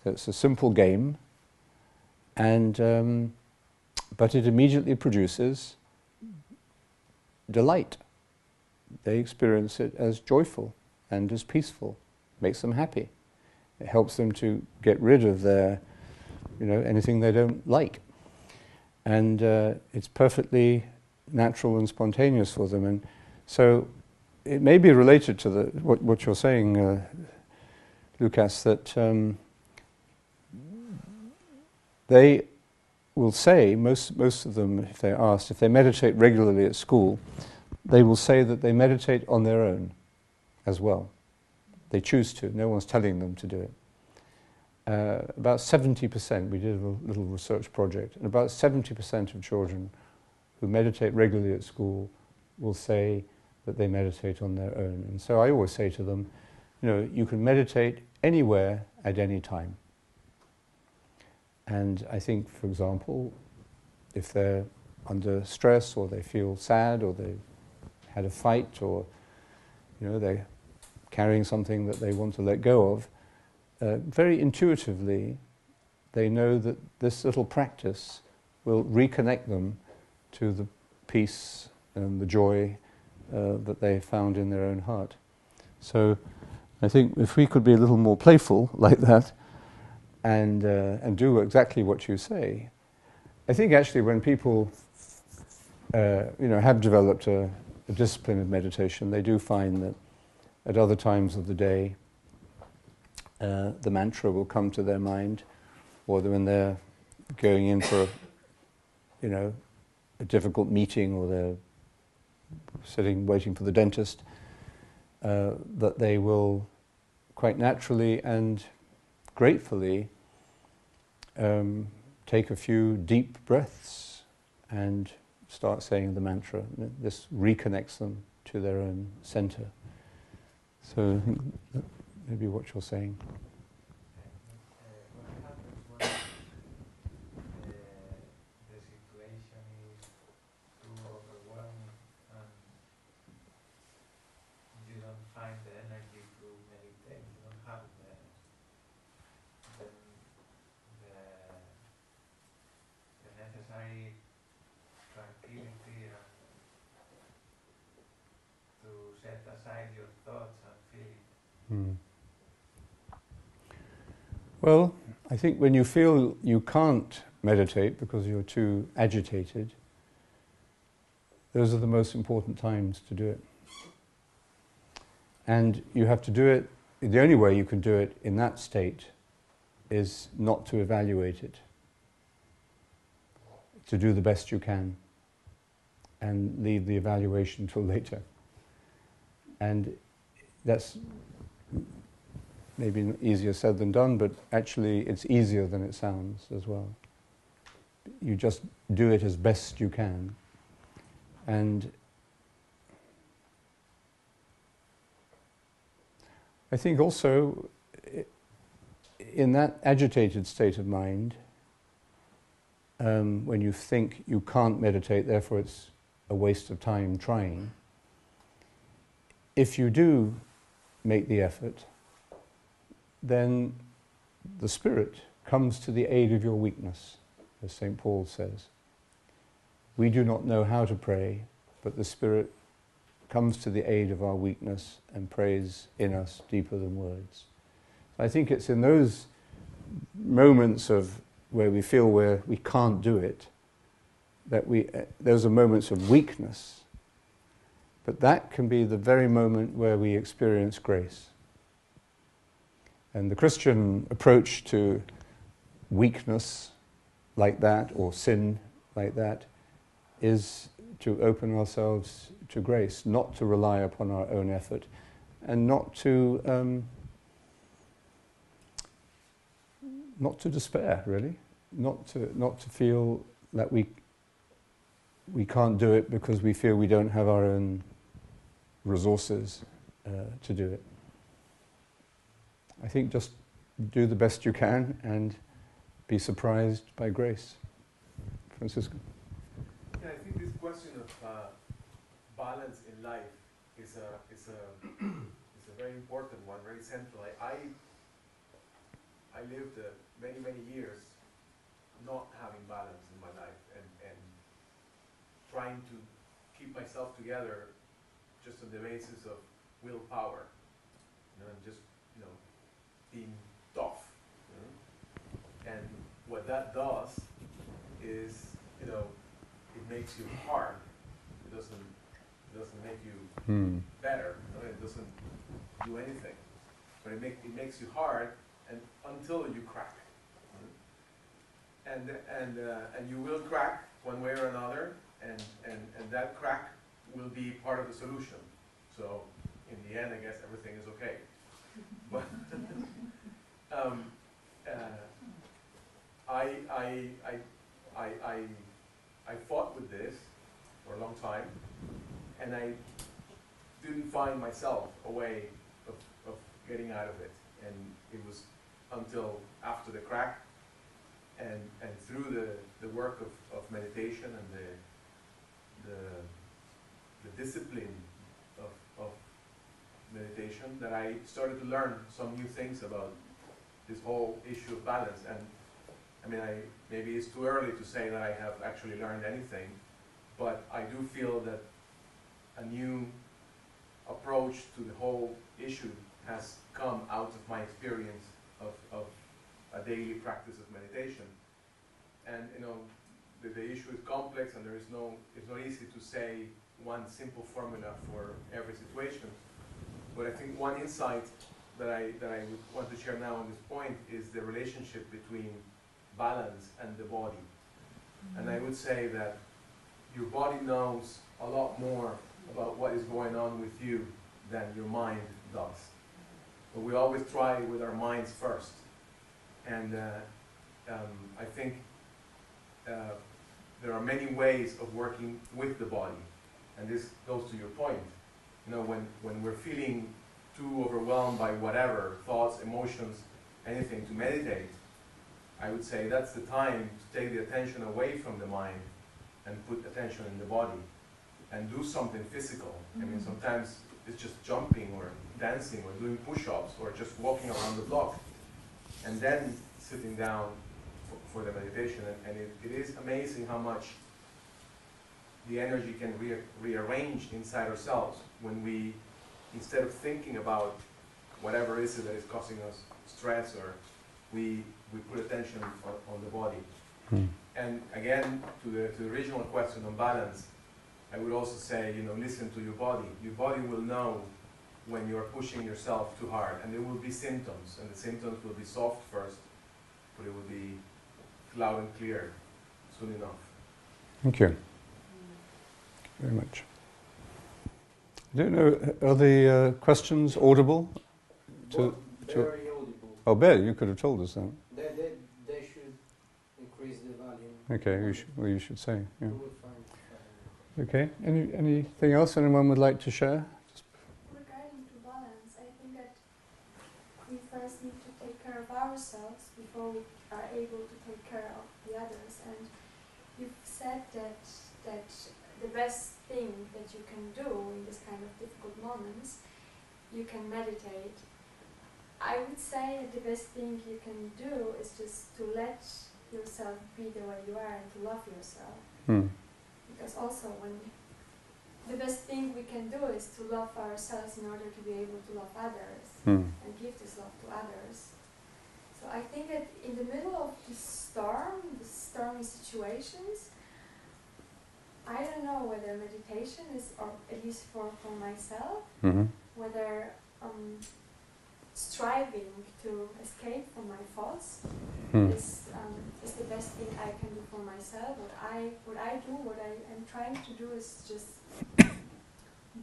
So it's a simple game, and but it immediately produces delight. They experience it as joyful and as peaceful. Makes them happy. It helps them to get rid of their, anything they don't like. And it's perfectly natural and spontaneous for them. And so it may be related to what you're saying, Lukas, that they will say, most of them, if they're asked, if they meditate regularly at school, they will say that they meditate on their own as well. They choose to. No one's telling them to do it. About 70%, we did a little research project, and about 70% of children who meditate regularly at school will say that they meditate on their own. And so I always say to them, you know, you can meditate anywhere at any time. And I think, for example, if they're under stress or they feel sad or they had a fight or, you know, they're carrying something that they want to let go of, very intuitively they know that this little practice will reconnect them to the peace and the joy that they found in their own heart. So I think if we could be a little more playful like that and do exactly what you say, I think actually when people you know, have developed a discipline of meditation, they do find that at other times of the day the mantra will come to their mind, or when they're going in for you know, a difficult meeting, or they're sitting waiting for the dentist, that they will quite naturally and gratefully take a few deep breaths and start saying the mantra. This reconnects them to their own center. So I think that may be what you're saying. What happens when the situation is too overwhelming and you don't find the energy to meditate, you don't have the necessary tranquility and to set aside your thoughts and feelings? Well, I think when you feel you can't meditate because you're too agitated, those are the most important times to do it. And you have to do it, the only way you can do it in that state is not to evaluate it, to do the best you can and leave the evaluation till later. And that's maybe easier said than done, but actually it's easier than it sounds as well. You just do it as best you can. And I think also in that agitated state of mind, when you think you can't meditate, therefore it's a waste of time trying, if you do make the effort, then the Spirit comes to the aid of your weakness, as St. Paul says. We do not know how to pray, but the Spirit comes to the aid of our weakness and prays in us deeper than words. I think it's in those moments of where we feel we can't do it, that those are moments of weakness, but that can be the very moment where we experience grace. And the Christian approach to weakness like that, or sin like that, is to open ourselves to grace, not to rely upon our own effort, and not to despair, really, not to feel that we can't do it because we feel we don't have our own resources to do it. I think just do the best you can and be surprised by grace. Francisco? Yeah, I think this question of balance in life is a very important one, very central. I lived many years not having balance in my life and trying to keep myself together just on the basis of willpower, and just being tough. And what that does is, it makes you hard. It doesn't make you better. It doesn't do anything. But it makes you hard, and until you crack. And you will crack one way or another, and that crack will be part of the solution. So in the end, I guess everything is okay. But um, I fought with this for a long time, and I didn't find myself a way of getting out of it. And it was until after the crack and through the work of meditation and the discipline of meditation that I started to learn some new things about this whole issue of balance. And I mean, maybe it's too early to say that I have actually learned anything, but I do feel that a new approach to the whole issue has come out of my experience of a daily practice of meditation. And you know, the issue is complex, and it's not easy to say one simple formula for every situation. But I think one insight that I would want to share now on this point is the relationship between balance and the body. And I would say that your body knows a lot more about what is going on with you than your mind does. But we always try with our minds first. And I think there are many ways of working with the body. And this goes to your point. You know, when we're feeling too overwhelmed by whatever, thoughts, emotions, anything, to meditate, I would say that's the time to take the attention away from the mind and put attention in the body and do something physical. I mean, sometimes it's just jumping or dancing or doing push-ups or just walking around the block and then sitting down for the meditation. And it is amazing how much the energy can rearrange inside ourselves when we, instead of thinking about whatever is it that is causing us stress, or we put attention on the body. And again, to the original question on balance, I would also say, you know, listen to your body. Your body will know when you're pushing yourself too hard, and there will be symptoms, and the symptoms will be soft first, but it will be loud and clear soon enough. Thank you very much. I don't know, are the questions audible? Very audible. Oh, Bere, you could have told us that. They should increase the volume. Okay, you should say. Yeah. We will find. Okay. Anything else anyone would like to share? Regarding to balance, I think that we first need to take care of ourselves before we are able to take care of the others. And you've said that the best thing that you can do in this kind of difficult moments, you can meditate. I would say that the best thing you can do is just to let yourself be the way you are and to love yourself. Because also the best thing we can do is to love ourselves in order to be able to love others and give this love to others. So I think that in the middle of the stormy situations, I don't know whether meditation is, or at least for myself, whether striving to escape from my thoughts is the best thing I can do for myself. What I am trying to do is just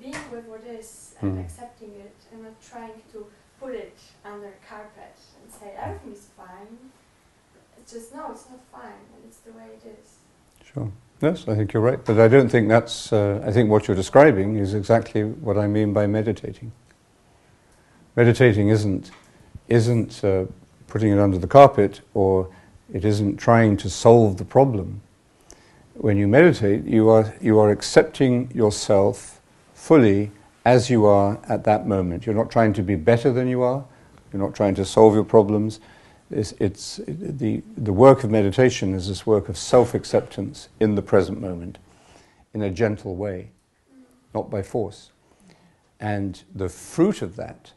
being with what is and accepting it, and not trying to put it under carpet and say everything is fine. It's just, no, it's not fine, and it's the way it is. Sure. Yes, I think you're right, but I don't think that's, I think what you're describing is exactly what I mean by meditating. Meditating isn't putting it under the carpet, or it isn't trying to solve the problem. When you meditate, you are accepting yourself fully as you are at that moment. You're not trying to be better than you are. You're not trying to solve your problems. The work of meditation is this work of self-acceptance in the present moment, in a gentle way, not by force. And the fruit of that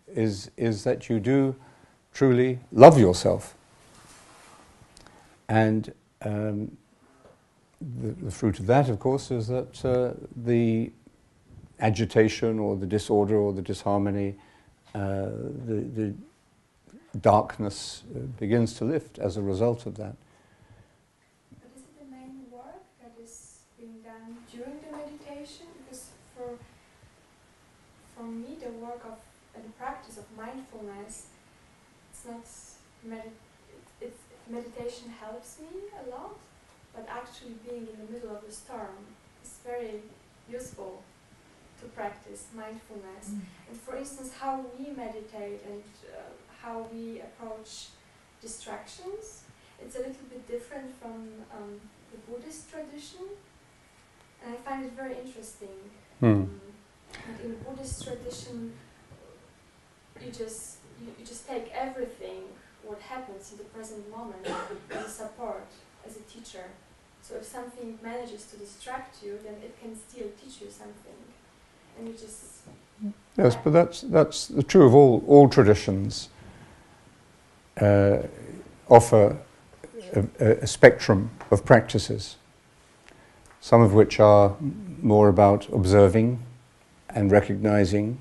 is that you do truly love yourself. And the fruit of that, of course, is that the agitation or the disorder or the disharmony, the darkness begins to lift as a result of that. But is it the main work that is being done meditation? Because for me, the work of and the practice of mindfulness, it's not meditation helps me a lot, but actually being in the middle of a storm is very useful to practice mindfulness. And for instance, how we meditate and how we approach distractions, it's a little bit different from the Buddhist tradition, and I find it very interesting. And in the Buddhist tradition, you just take everything what happens in the present moment as a support, as a teacher. So if something manages to distract you, then it can still teach you something, and you just. Yes, but that's true of all traditions. Offer a spectrum of practices, some of which are more about observing and recognizing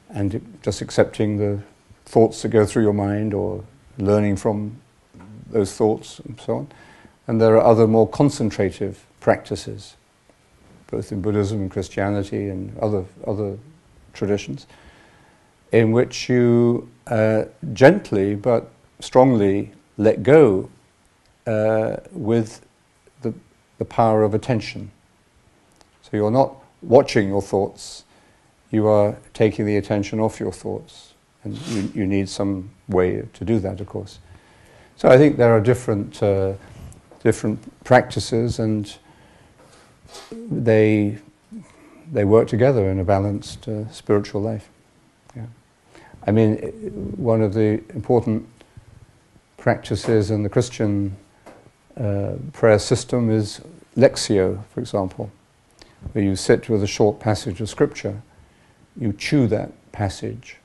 and just accepting the thoughts that go through your mind or learning from those thoughts and so on. And there are other more concentrative practices, both in Buddhism and Christianity and other traditions, in which you gently but strongly let go with the power of attention. So you're not watching your thoughts, you are taking the attention off your thoughts. And you need some way to do that, of course. So I think there are different practices, and they work together in a balanced spiritual life. Yeah. I mean, one of the important practices in the Christian prayer system is Lectio, for example, where you sit with a short passage of scripture, you chew that passage,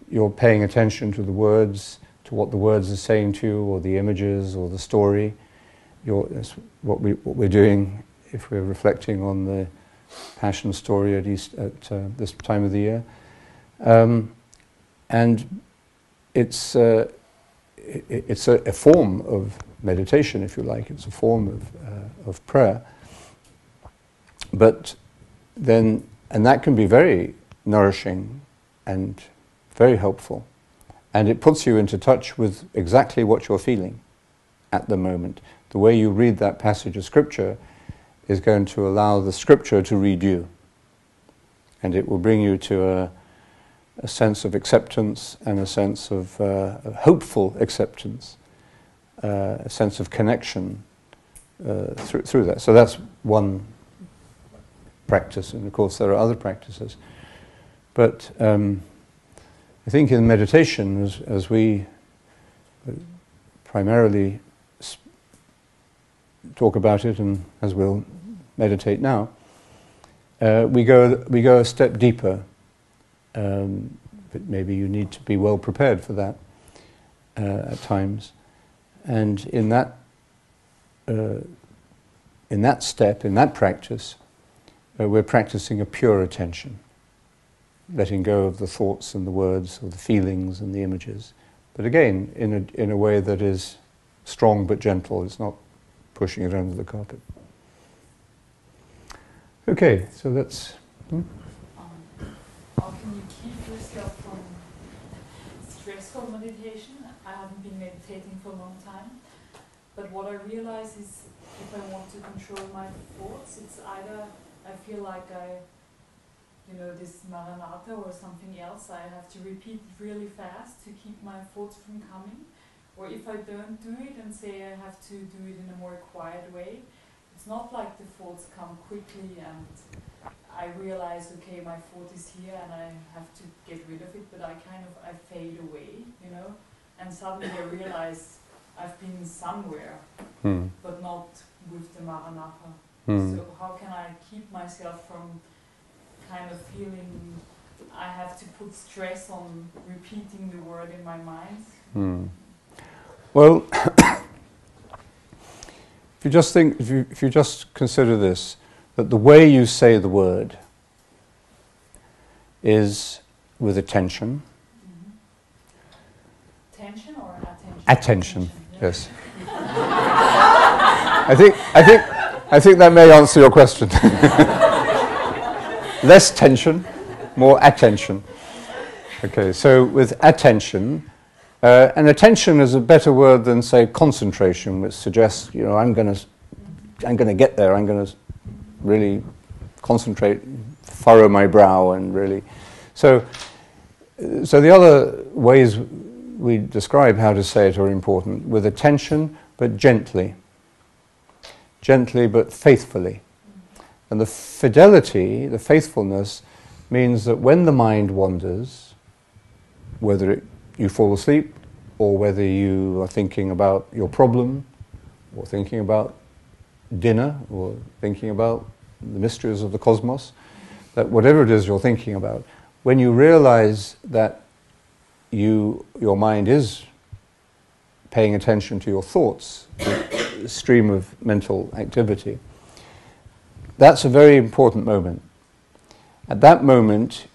you're paying attention to the words, to what the words are saying to you, or the images, or the story. That's what we're doing if we're reflecting on the Passion story at this time of the year, and it's a form of meditation, if you like. It's a form of prayer. But then, and that can be very nourishing and very helpful, and it puts you into touch with exactly what you're feeling at the moment. The way you read that passage of scripture is going to allow the scripture to read you, and it will bring you to a sense of acceptance and a sense of hopeful acceptance, a sense of connection through that. So that's one practice, and of course there are other practices. But I think in meditation, as we primarily talk about it, and as we'll meditate now, we go a step deeper. But maybe you need to be well prepared for that at times. And in that step, in that practice, we're practicing a pure attention, letting go of the thoughts and the words, or the feelings and the images. But again, in a way that is strong but gentle. It's not pushing it under the carpet. Okay, so that's. How can you keep yourself from stressful meditation? I haven't been meditating for a long time, but what I realize is if I want to control my thoughts, it's either I feel like this Maranatha or something else, I have to repeat really fast to keep my thoughts from coming. Or if I don't do it and say I have to do it in a more quiet way, it's not like the thoughts come quickly and I realize, okay, my thought is here and I have to get rid of it, but I fade away, and suddenly I realize I've been somewhere, but not with the Maranatha. So how can I keep myself from kind of feeling I have to put stress on repeating the word in my mind? Well, if you just consider this, that the way you say the word is with attention. Tension or attention? Attention, Yeah. yes. I think I think that may answer your question. Less tension, more attention. Okay, so with attention, and attention is a better word than, say, concentration, which suggests, you know, I'm going to get there. I'm going to really concentrate, furrow my brow, and really. So the other ways we describe how to say it are important. With attention, but gently but faithfully. And the fidelity, the faithfulness, means that when the mind wanders, whether you fall asleep, or whether you are thinking about your problem, or thinking about dinner, or thinking about the mysteries of the cosmos, that whatever it is you're thinking about, when you realize that your mind is paying attention to your thoughts, the stream of mental activity, that's a very important moment. At that moment,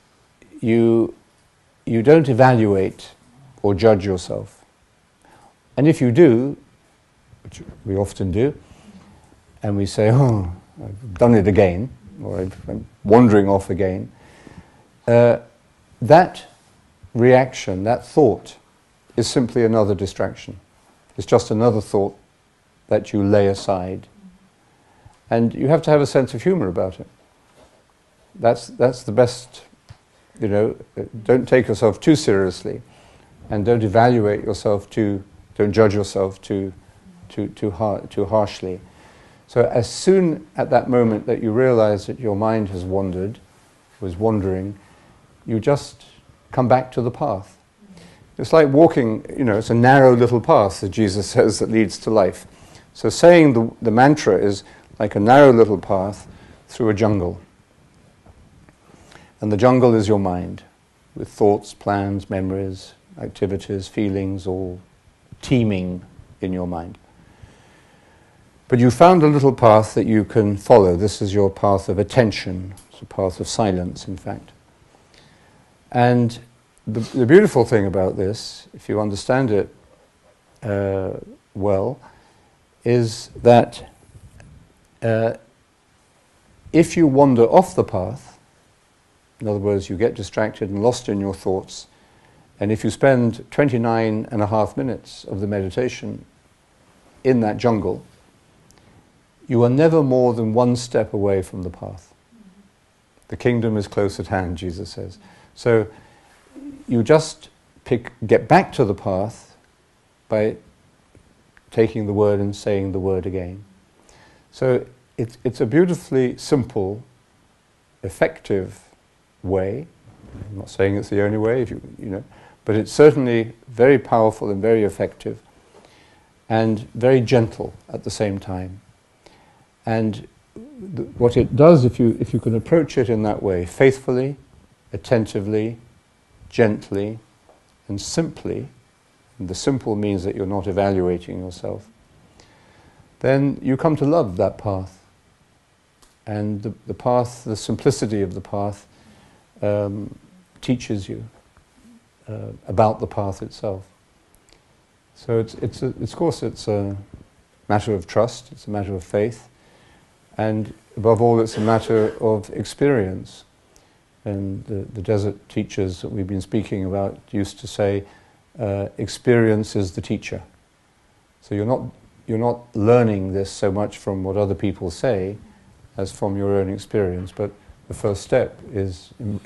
you don't evaluate or judge yourself. And if you do, which we often do, and we say, oh, I've done it again, or I'm wandering off again, that reaction, that thought, is simply another distraction. It's just another thought that you lay aside. And you have to have a sense of humor about it. That's the best, you know, don't take yourself too seriously, and don't evaluate yourself don't judge yourself too harshly. So as soon at that moment that you realize that your mind has was wandering, you just come back to the path. It's like walking, you know, it's a narrow little path, as Jesus says, that leads to life. So saying the mantra is like a narrow little path through a jungle. And the jungle is your mind, with thoughts, plans, memories, activities, feelings, all teeming in your mind. But you found a little path that you can follow. This is your path of attention. It's a path of silence, in fact. And the beautiful thing about this, if you understand it well, is that if you wander off the path, in other words, you get distracted and lost in your thoughts, and if you spend 29.5 minutes of the meditation in that jungle, you are never more than one step away from the path. The kingdom is close at hand, Jesus says. So you just get back to the path by taking the word and saying the word again. So it's a beautifully simple, effective way. I'm not saying it's the only way, you know, but it's certainly very powerful and very effective, and very gentle at the same time. And what it does, if you can approach it in that way, faithfully, attentively, gently, and simply, and the simple means that you're not evaluating yourself, then you come to love that path. And the path, the simplicity of the path, teaches you about the path itself. So of course it's a matter of trust, it's a matter of faith, and above all it's a matter of experience. And the desert teachers that we've been speaking about used to say, experience is the teacher. So you're not learning this so much from what other people say as from your own experience, but the first step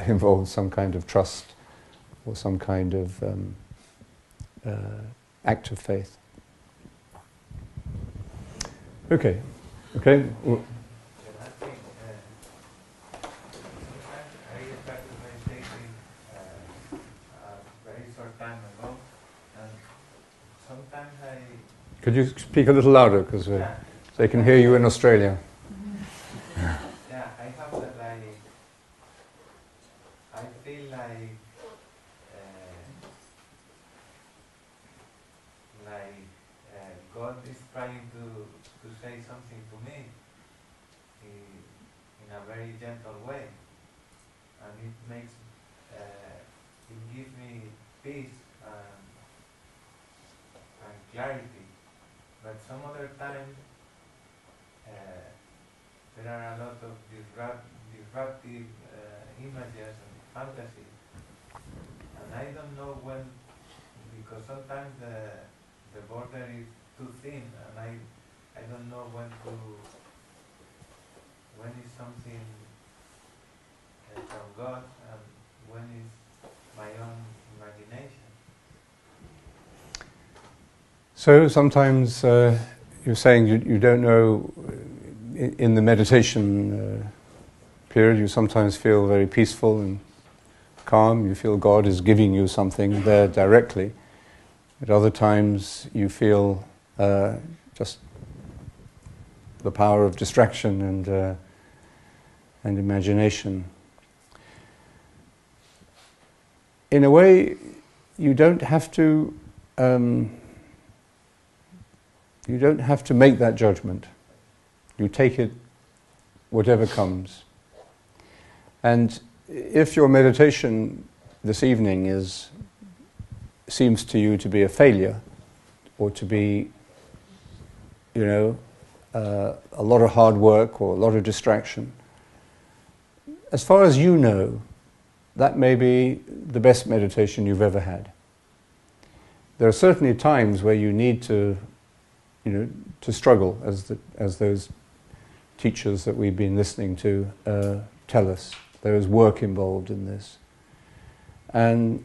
involves some kind of trust or some kind of act of faith. Okay. Well, I think sometimes I started meditating a very short time ago, and sometimes could you speak a little louder, because they can hear you in Australia. yeah, I have I feel like God is trying to say something to me in a very gentle way, and it gives me peace and clarity. But some other time there are a lot of disruptive images and fantasy, and I don't know when, because sometimes the border is too thin, and I don't know when is something from God and when is my own imagination. So sometimes you're saying you don't know, in the meditation period you sometimes feel very peaceful and calm, you feel God is giving you something there directly. At other times you feel just the power of distraction and imagination. In a way, you don't have to make that judgment. You take it, whatever comes. And if your meditation this evening seems to you to be a failure, or to be, a lot of hard work or a lot of distraction, as far as you know, that may be the best meditation you've ever had. There are certainly times where you need to struggle, as those teachers that we've been listening to tell us. There is work involved in this. And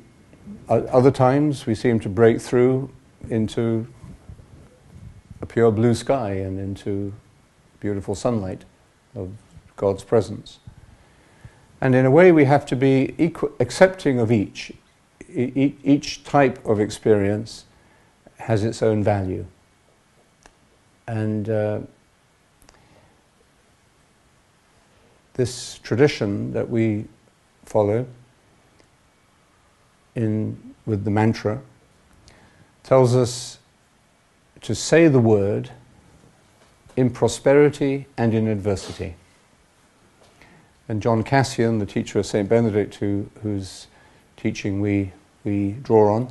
other times we seem to break through into a pure blue sky and into beautiful sunlight of God's presence. And in a way we have to be accepting of each. Each type of experience has its own value. And this tradition that we follow with the mantra tells us to say the word in prosperity and in adversity. And John Cassian, the teacher of St. Benedict, whose teaching we draw on,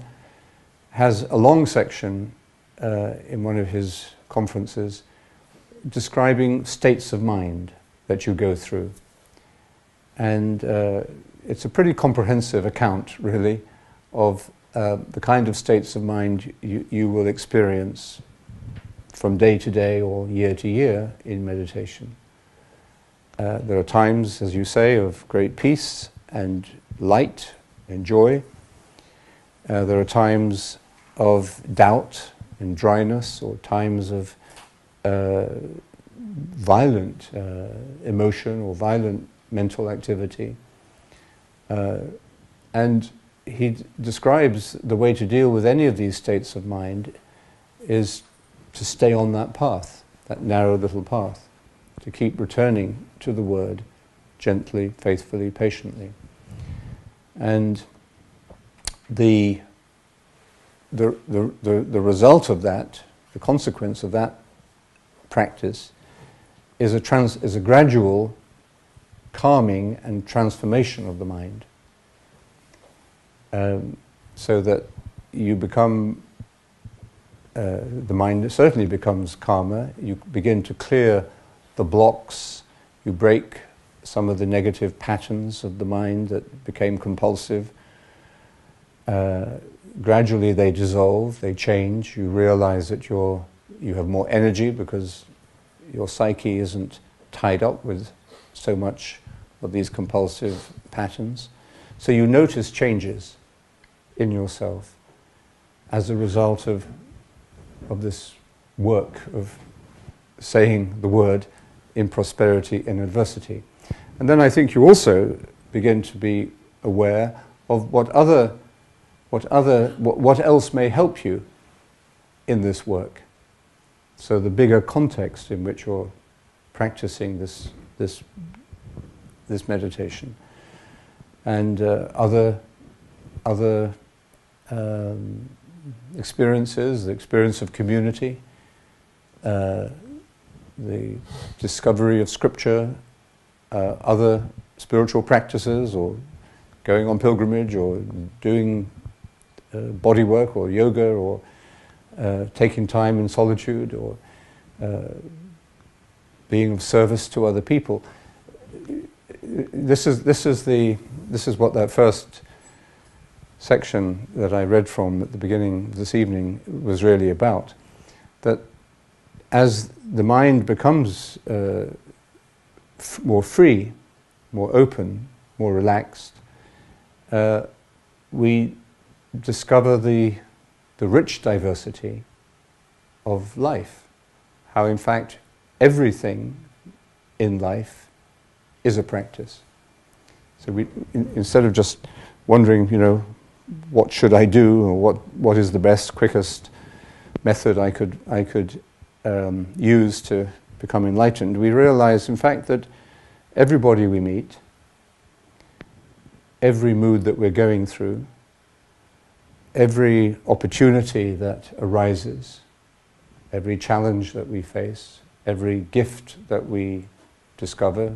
has a long section in one of his conferences describing states of mind that you go through. And it's a pretty comprehensive account, really, of the kind of states of mind you will experience from day to day or year to year in meditation. There are times, as you say, of great peace and light and joy. There are times of doubt and dryness, or times of violent emotion or violent mental activity. And he describes the way to deal with any of these states of mind is to stay on that path, that narrow little path, to keep returning to the word gently, faithfully, patiently. And the result of that, the consequence of that practice, is a gradual calming and transformation of the mind, so that you become, the mind certainly becomes calmer. You begin to clear the blocks. You break some of the negative patterns of the mind that became compulsive. Gradually they dissolve, they change. You realize that you have more energy because your psyche isn't tied up with so much of these compulsive patterns. So you notice changes in yourself as a result of this work of saying the word in prosperity and adversity. And then I think you also begin to be aware of what else may help you in this work. So the bigger context in which you're practicing this meditation, and other experiences, the experience of community, the discovery of scripture, other spiritual practices, or going on pilgrimage, or doing body work, or yoga, or taking time in solitude, or being of service to other people. This is what that first section that I read from at the beginning this evening was really about. That as the mind becomes more free, more open, more relaxed, we discover the rich diversity of life. How in fact everything in life is a practice. So we, instead of just wondering, what should I do, or what is the best, quickest method I could use to become enlightened, we realize, in fact, that everybody we meet, every mood that we're going through, every opportunity that arises, every challenge that we face, every gift that we discover,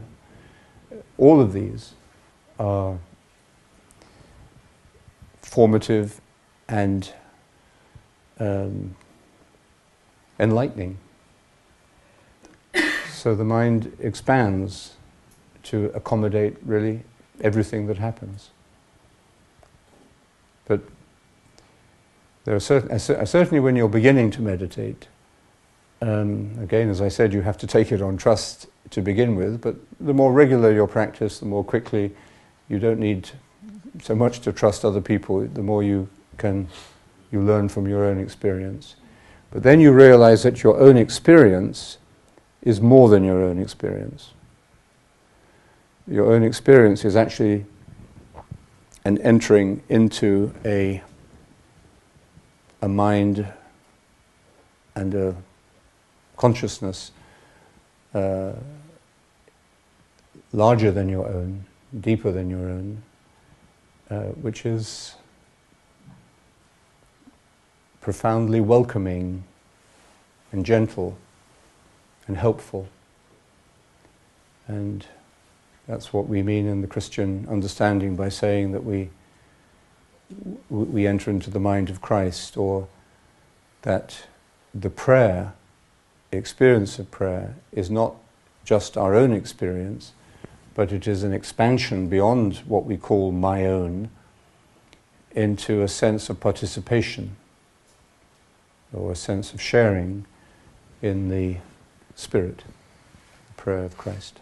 all of these are formative and enlightening. So the mind expands to accommodate really everything that happens. But there are certainly when you're beginning to meditate, again, as I said, you have to take it on trust to begin with, but the more regular your practice, the more quickly, you don't need so much to trust other people, the more you learn from your own experience. But then you realize that your own experience is more than your own experience. Your own experience is actually an entering into a mind and a consciousness larger than your own, deeper than your own, which is profoundly welcoming and gentle and helpful. And that's what we mean in the Christian understanding by saying that we enter into the mind of Christ, or that the prayer, the experience of prayer, is not just our own experience, but it is an expansion beyond what we call my own into a sense of participation or a sense of sharing in the Spirit, the prayer of Christ.